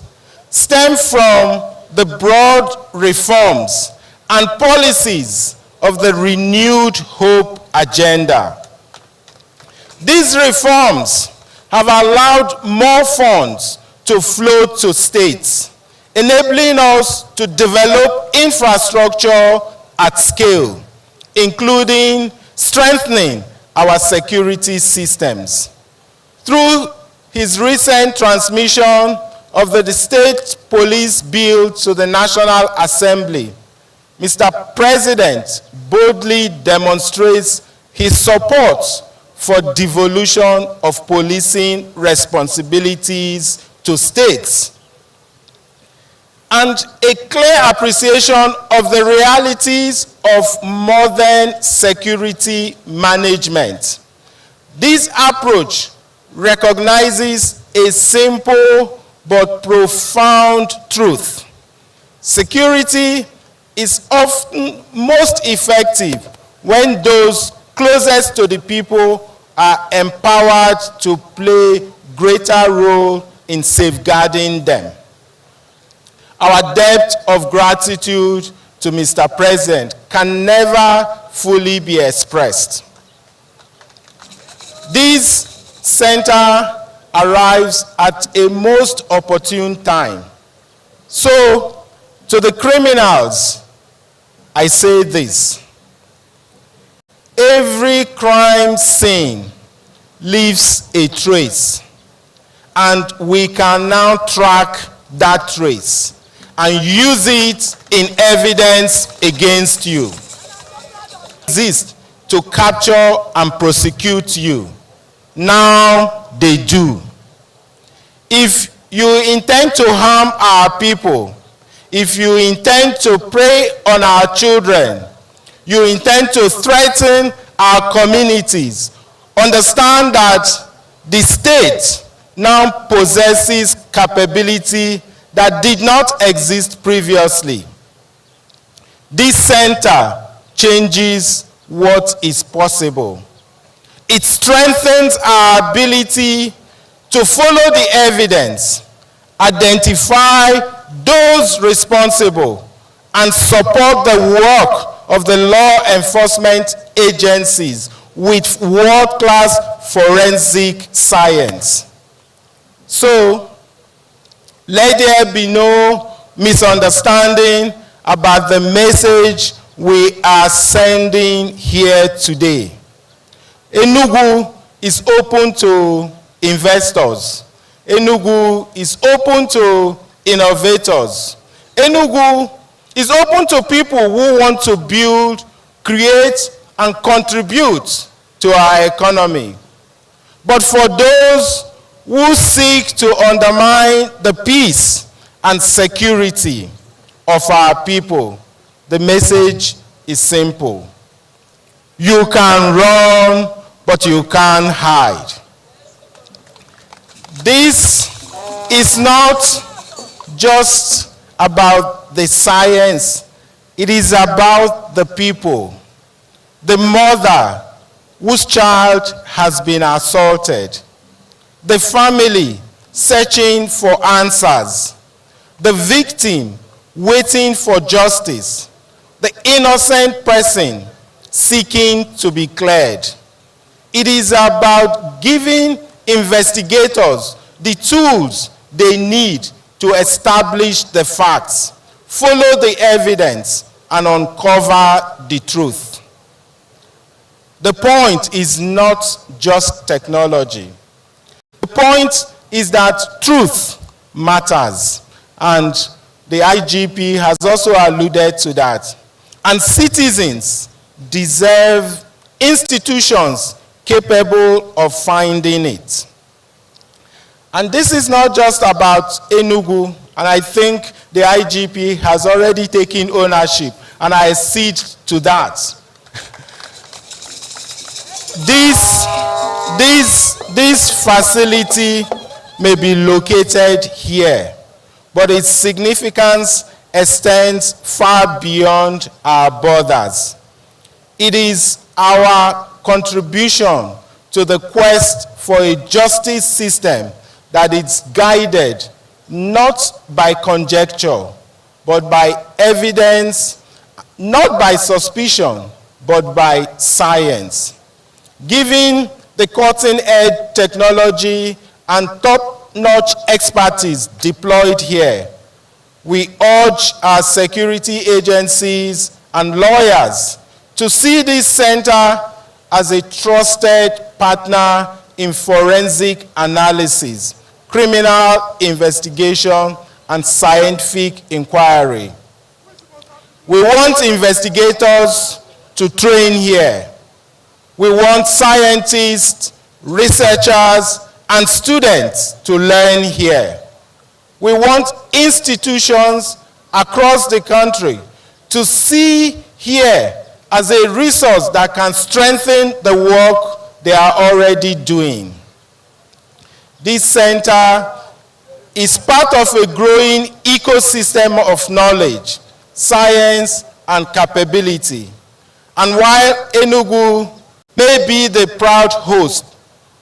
stem from the broad reforms and policies of the Renewed Hope agenda. These reforms have allowed more funds to flow to states, enabling us to develop infrastructure at scale, including strengthening our security systems. Through his recent transmission of the State Police Bill to the National Assembly, Mr. President boldly demonstrates his support for devolution of policing responsibilities to states, and a clear appreciation of the realities of modern security management. This approach recognizes a simple but profound truth. Security is often most effective when those closest to the people are empowered to play greater role in safeguarding them. Our debt of gratitude to Mr. President can never fully be expressed. This center arrives at a most opportune time. So, to the criminals, I say this: every crime scene leaves a trace, and we can now track that trace and use it in evidence against you. Exist to capture and prosecute you. Now they do. If you intend to harm our people, if you intend to prey on our children, you intend to threaten our communities, understand that the state now possesses capability that did not exist previously. This center changes what is possible. It strengthens our ability to follow the evidence, identify those responsible, and support the work of the law enforcement agencies with world-class forensic science. So, let there be no misunderstanding about the message we are sending here today. Enugu is open to investors. Enugu is open to innovators. Enugu is open to people who want to build, create, and contribute to our economy. But for those who seek to undermine the peace and security of our people, the message is simple. You can run, but you can't hide. This is not just about the science. It is about the people. The mother whose child has been assaulted. The family searching for answers. The victim waiting for justice. The innocent person seeking to be cleared. It is about giving investigators the tools they need to establish the facts, follow the evidence, and uncover the truth. The point is not just technology. The point is that truth matters, and the IGP has also alluded to that. And citizens deserve institutions capable of finding it. And this is not just about Enugu, and I think the IGP has already taken ownership, and I accede to that. This facility may be located here, but its significance extends far beyond our borders. It is our contribution to the quest for a justice system that is guided not by conjecture, but by evidence, not by suspicion, but by science. Given the cutting-edge technology and top-notch expertise deployed here, we urge our security agencies and lawyers to see this center as a trusted partner in forensic analysis, criminal investigation, and scientific inquiry. We want investigators to train here. We want scientists, researchers, and students to learn here. We want institutions across the country to see here as a resource that can strengthen the work they are already doing. This center is part of a growing ecosystem of knowledge, science, and capability. And while Enugu may be the proud host,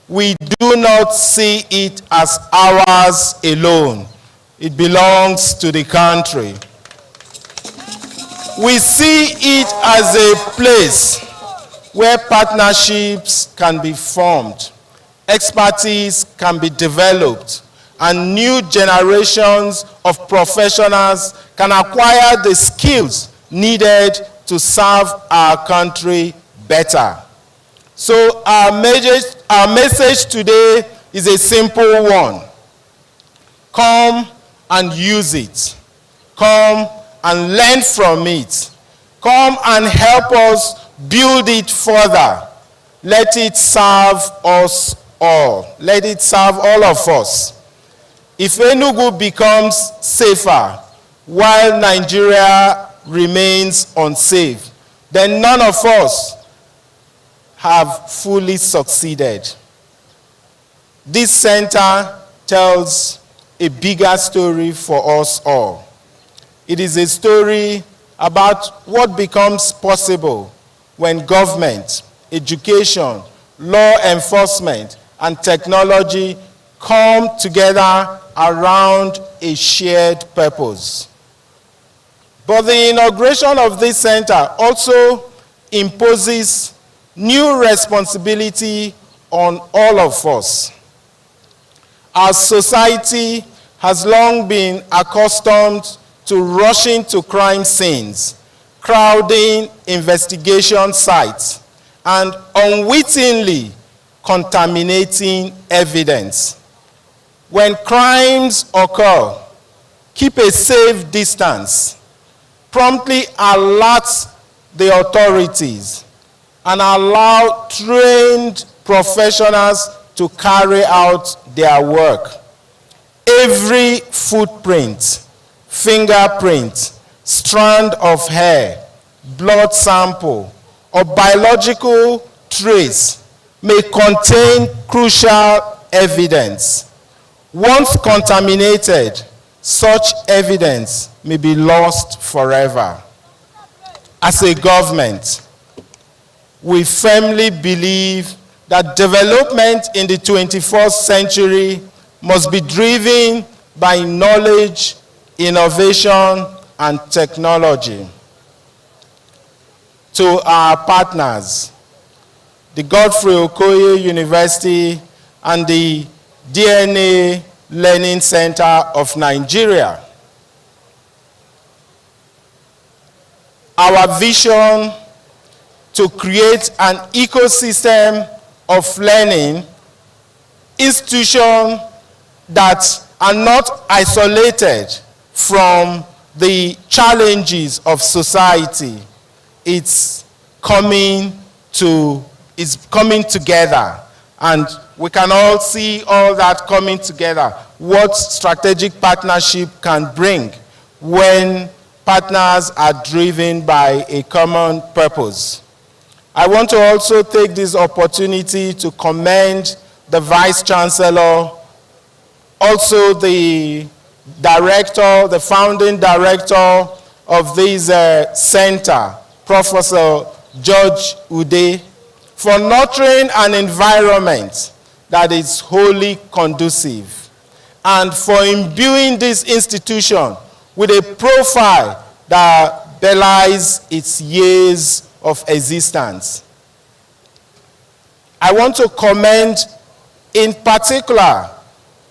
we do not see it as ours alone. It belongs to the country. We see it as a place where partnerships can be formed, expertise can be developed, and new generations of professionals can acquire the skills needed to serve our country better. So our message today is a simple one. Come and use it. Come and learn from it. Come and help us build it further. Let it serve us all. Let it serve all of us. If Enugu becomes safer while Nigeria remains unsafe, then none of us have fully succeeded. This center tells a bigger story for us all. It is a story about what becomes possible when government, education, law enforcement, and technology come together around a shared purpose. But the inauguration of this center also imposes new responsibility on all of us. Our society has long been accustomed to rushing to crime scenes, crowding investigation sites, and unwittingly contaminating evidence. When crimes occur, keep a safe distance, promptly alert the authorities, and allow trained professionals to carry out their work. Every footprint, fingerprint, strand of hair, blood sample, or biological trace may contain crucial evidence. Once contaminated, such evidence may be lost forever. As a government, we firmly believe that development in the 21st century must be driven by knowledge, innovation, and technology. To our partners, the Godfrey Okoye University and the DNA Learning Center of Nigeria, our vision to create an ecosystem of learning institutions that are not isolated from the challenges of society. It's coming together, and we can all see all that coming together, what strategic partnership can bring when partners are driven by a common purpose. I want to also take this opportunity to commend the Vice Chancellor, also the director, the founding director of this center, Professor George Ude, for nurturing an environment that is wholly conducive, and for imbuing this institution with a profile that belies its years of existence. I want to commend in particular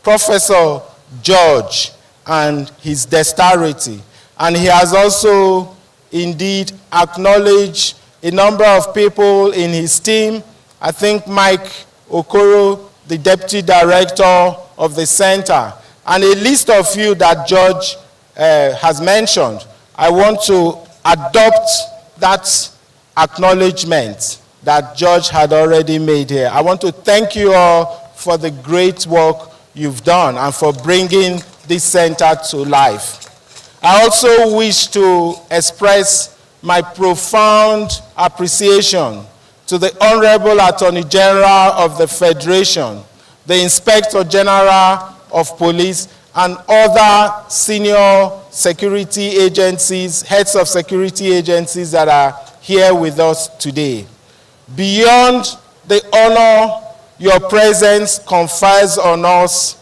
Professor George and his dexterity, and he has also indeed acknowledged a number of people in his team. I think Mike Okoro, the deputy director of the center, and a list of you that George has mentioned. I want to adopt that acknowledgement that George had already made here. I want to thank you all for the great work you've done and for bringing this center to life. I also wish to express my profound appreciation to the Honorable Attorney General of the Federation, the Inspector General of Police, and other senior security agencies, heads of security agencies that are here with us today. Beyond the honor your presence confers on us,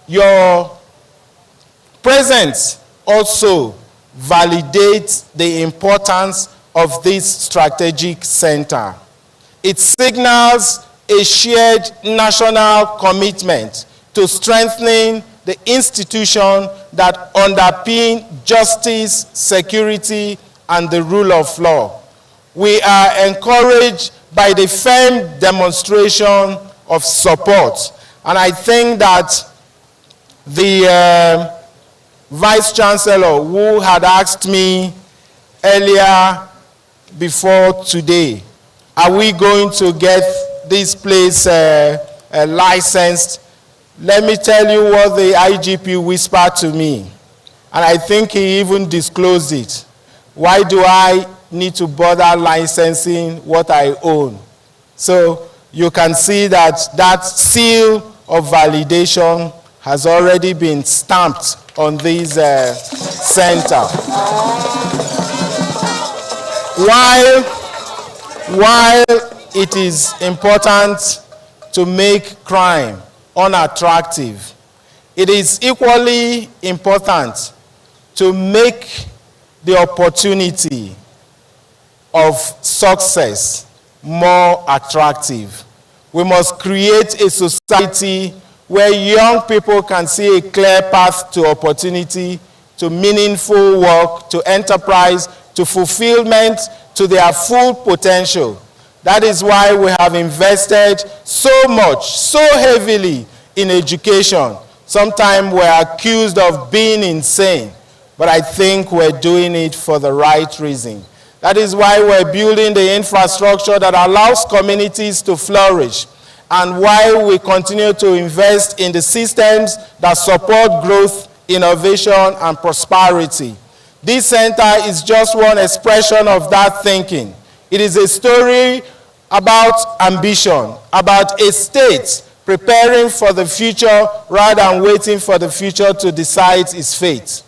your presence also validates the importance of this strategic center. It signals a shared national commitment to strengthening the institution that underpin justice, security, and the rule of law. We are encouraged by the firm demonstration of support. And I think that the Vice Chancellor who had asked me earlier before today, are we going to get this place licensed? Let me tell you what the IGP whispered to me. And I think he even disclosed it. Why do I need to bother licensing what I own? So you can see that that seal of validation has already been stamped on this center. While it is important to make crime unattractive, it is equally important to make the opportunity of success more attractive. We must create a society where young people can see a clear path to opportunity, to meaningful work, to enterprise, to fulfillment, to their full potential. That is why we have invested so much, so heavily in education. Sometimes we're accused of being insane, but I think we're doing it for the right reason. That is why we're building the infrastructure that allows communities to flourish, and why we continue to invest in the systems that support growth, innovation, and prosperity. This center is just one expression of that thinking. It is a story about ambition, about a state preparing for the future rather than waiting for the future to decide its fate.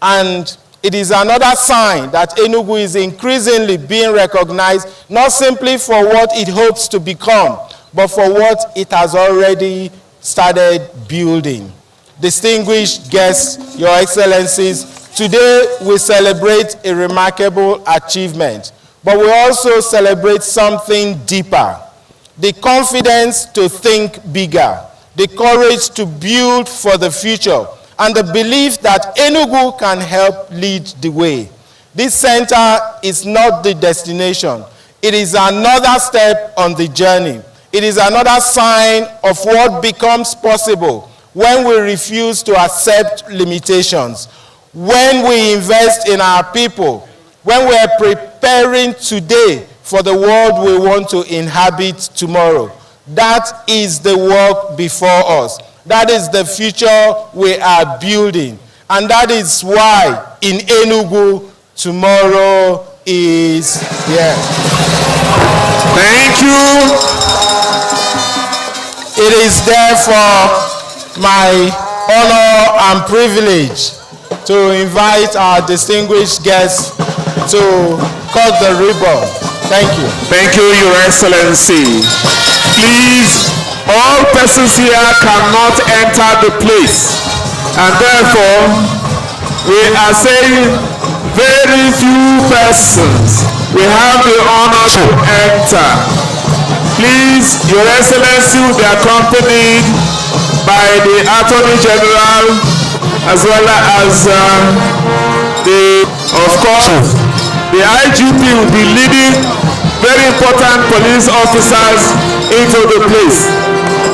And it is another sign that Enugu is increasingly being recognized, not simply for what it hopes to become, but for what it has already started building. Distinguished guests, Your Excellencies, today we celebrate a remarkable achievement, but we also celebrate something deeper. The confidence to think bigger, the courage to build for the future, and the belief that Enugu can help lead the way. This center is not the destination. It is another step on the journey. It is another sign of what becomes possible when we refuse to accept limitations, when we invest in our people, when we are preparing today for the world we want to inhabit tomorrow. That is the work before us. That is the future we are building. And that is why in Enugu, tomorrow is here. Thank you. It is therefore my honor and privilege to invite our distinguished guests to cut the ribbon. Thank you. Thank you, Your Excellency. Please, all persons here cannot enter the place, and therefore we are saying very few persons we have the honor to enter. Please, Your Excellency will be accompanied by the Attorney General as well as of course, the IGP will be leading very important police officers into the place.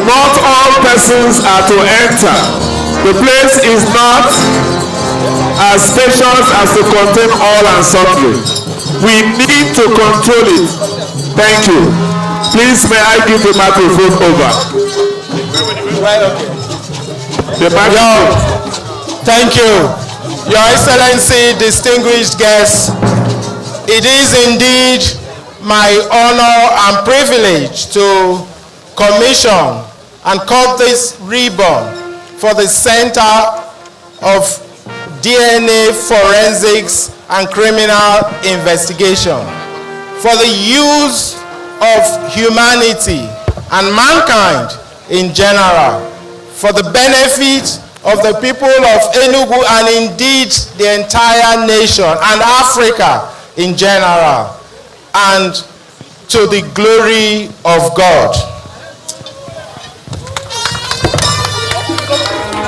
Not all persons are to enter. The place is not as spacious as to contain all and sundry. We need to control it. Thank you. Please, may I give the microphone over. The microphone. Thank you. Your Excellency, distinguished guests, it is indeed my honor and privilege to commission and cut this ribbon for the Center of DNA Forensics and Criminal Investigation, for the use of humanity and mankind in general, for the benefit of the people of Enugu and indeed the entire nation and Africa in general, and to the glory of God.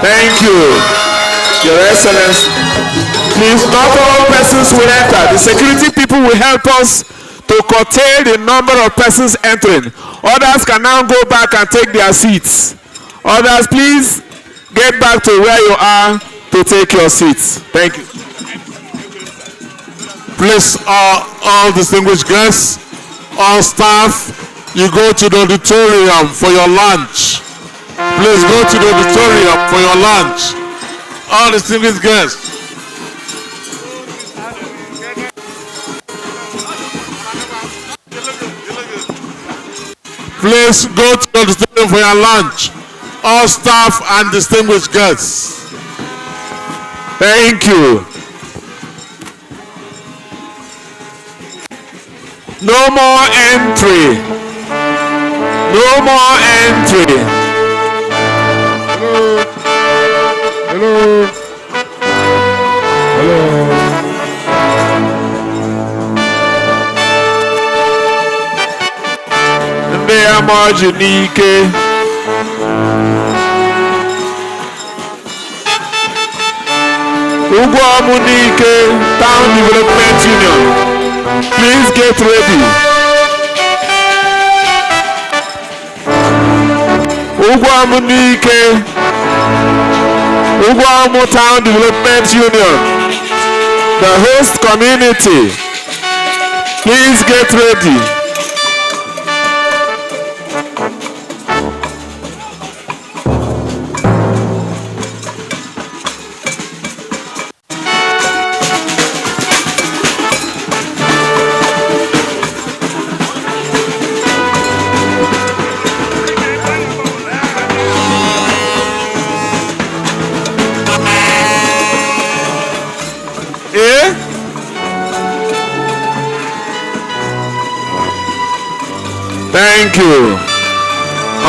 Thank you, Your Excellency. Please, not all persons will enter. The security people will help us to curtail the number of persons entering. Others can now go back and take their seats. Others, please get back to where you are to take your seats. Thank you. Please, all distinguished guests, all staff, you go to the auditorium for your lunch. Please go to the auditorium for your lunch. All distinguished guests. Please go to the auditorium for your lunch. All staff and distinguished guests. Thank you. No more entry. No more entry. Hello. Hello. Ndị amaji n'ike. Ugwuomu n'ike Town Development Union. Please get ready. Ugwuomu n'ike. Ugwuomu Town Development Union. The host community. Please get ready. Thank you.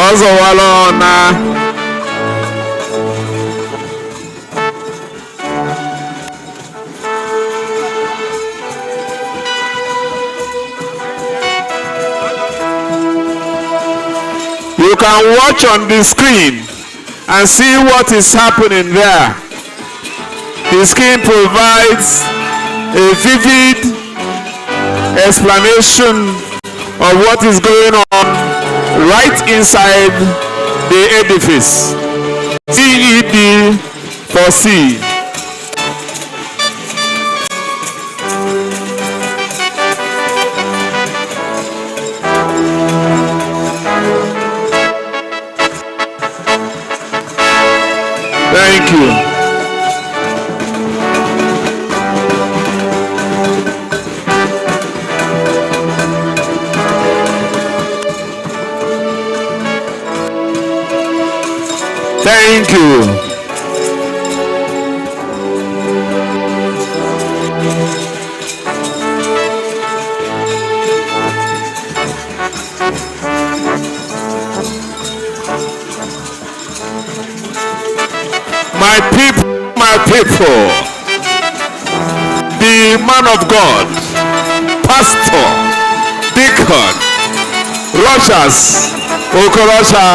Ozowalona. You can watch on the screen and see what is happening there. The screen provides a vivid explanation of what is going on right inside the edifice. CED for C. Thank you. Thank you. My people, the man of God, Pastor, Deacon, Rochas, Okorocha.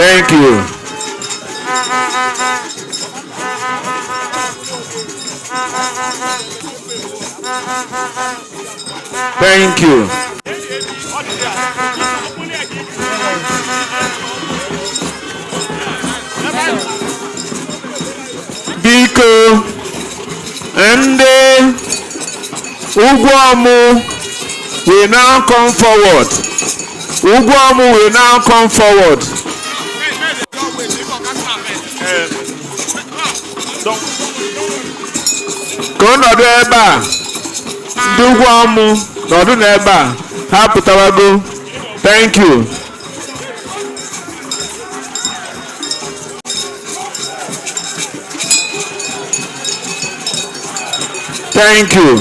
Thank you. Thank you. Biko, ndị Ugwomu will now come forward. Ugwomu will now come forward. Ka ọ nọdụ ebe a, ndị Ugwomu nọdụ n'ebe a, ha pụtawago. Thank you. Thank you.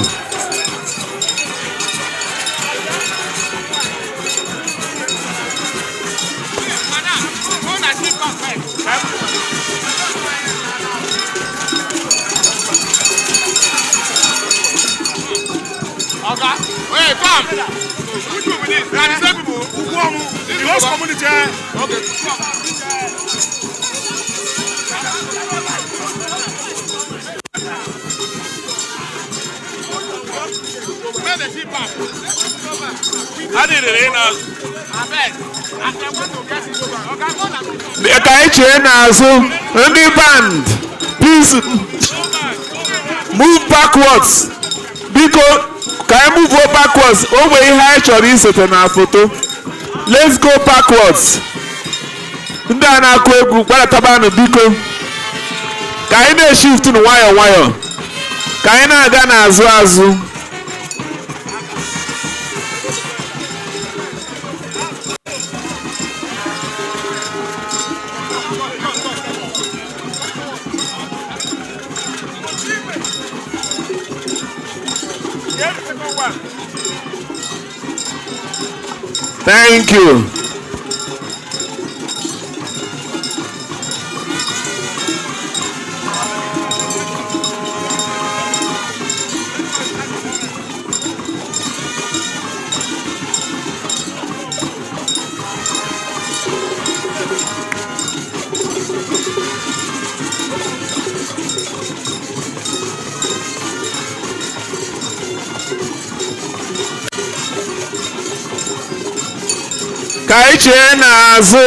Ka anyị chee n'azụ, ndị band, please move backwards. Biko, ka anyị move backwards. O nwere ihe anyị chọrọ isete na foto. Let's go backwards. Ndị a na-akụ egwu gbaratabanụ biko. Ka anyị na-eshift nwayọọ nwayọọ. Ka anyị na-aga n'azụ azụ. Thank you. Ka anyị chee n'azụ.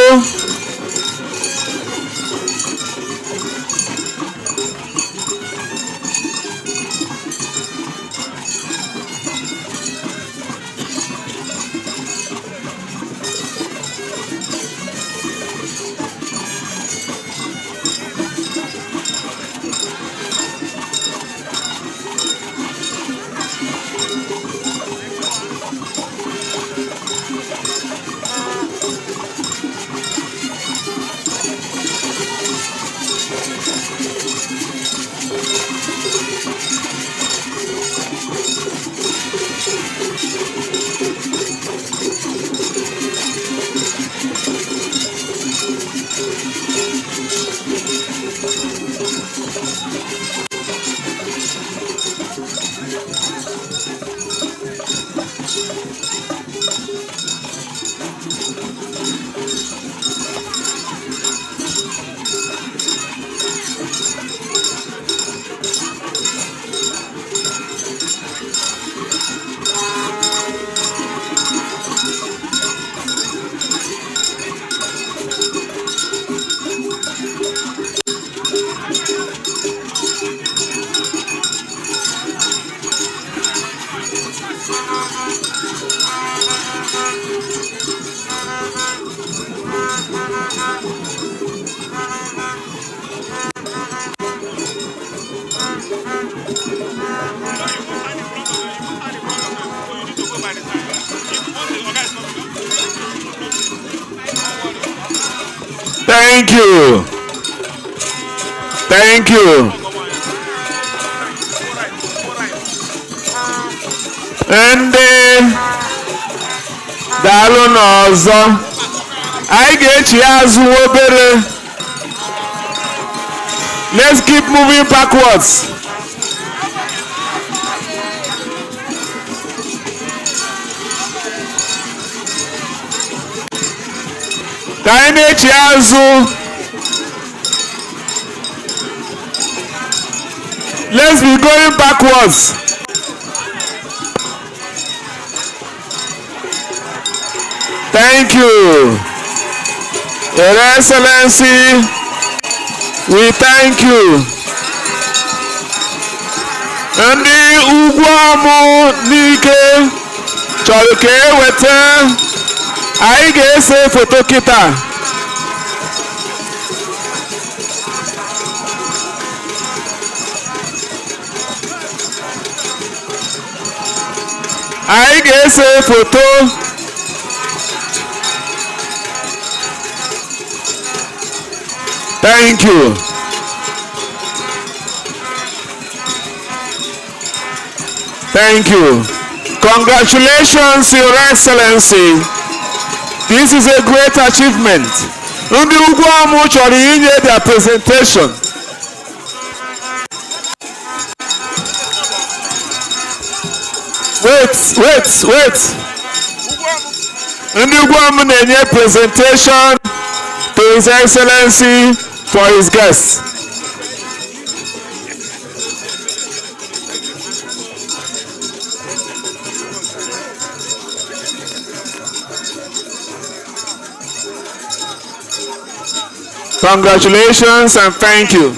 Thank you. Thank you. Ndị daalụ n'ọzọ. Anyị ga-echi azụ obere. Let's keep moving backwards. Ka anyị na-echi azụ. Let's be going backwards. Thank you. Your Excellency, we thank you. Ndị ugwu amụ n'ike chọrọ ka eweta anyị ga-ese foto kịta. Anyị ga-ese foto. Thank you. Thank you. Congratulations, Your Excellency. This is a great achievement. Ndị ugwu amụ chọrọ inye their presentation. Wait. Ndị ugwu amụ na-enye presentation to His Excellency for his guests. Congratulations and thank you.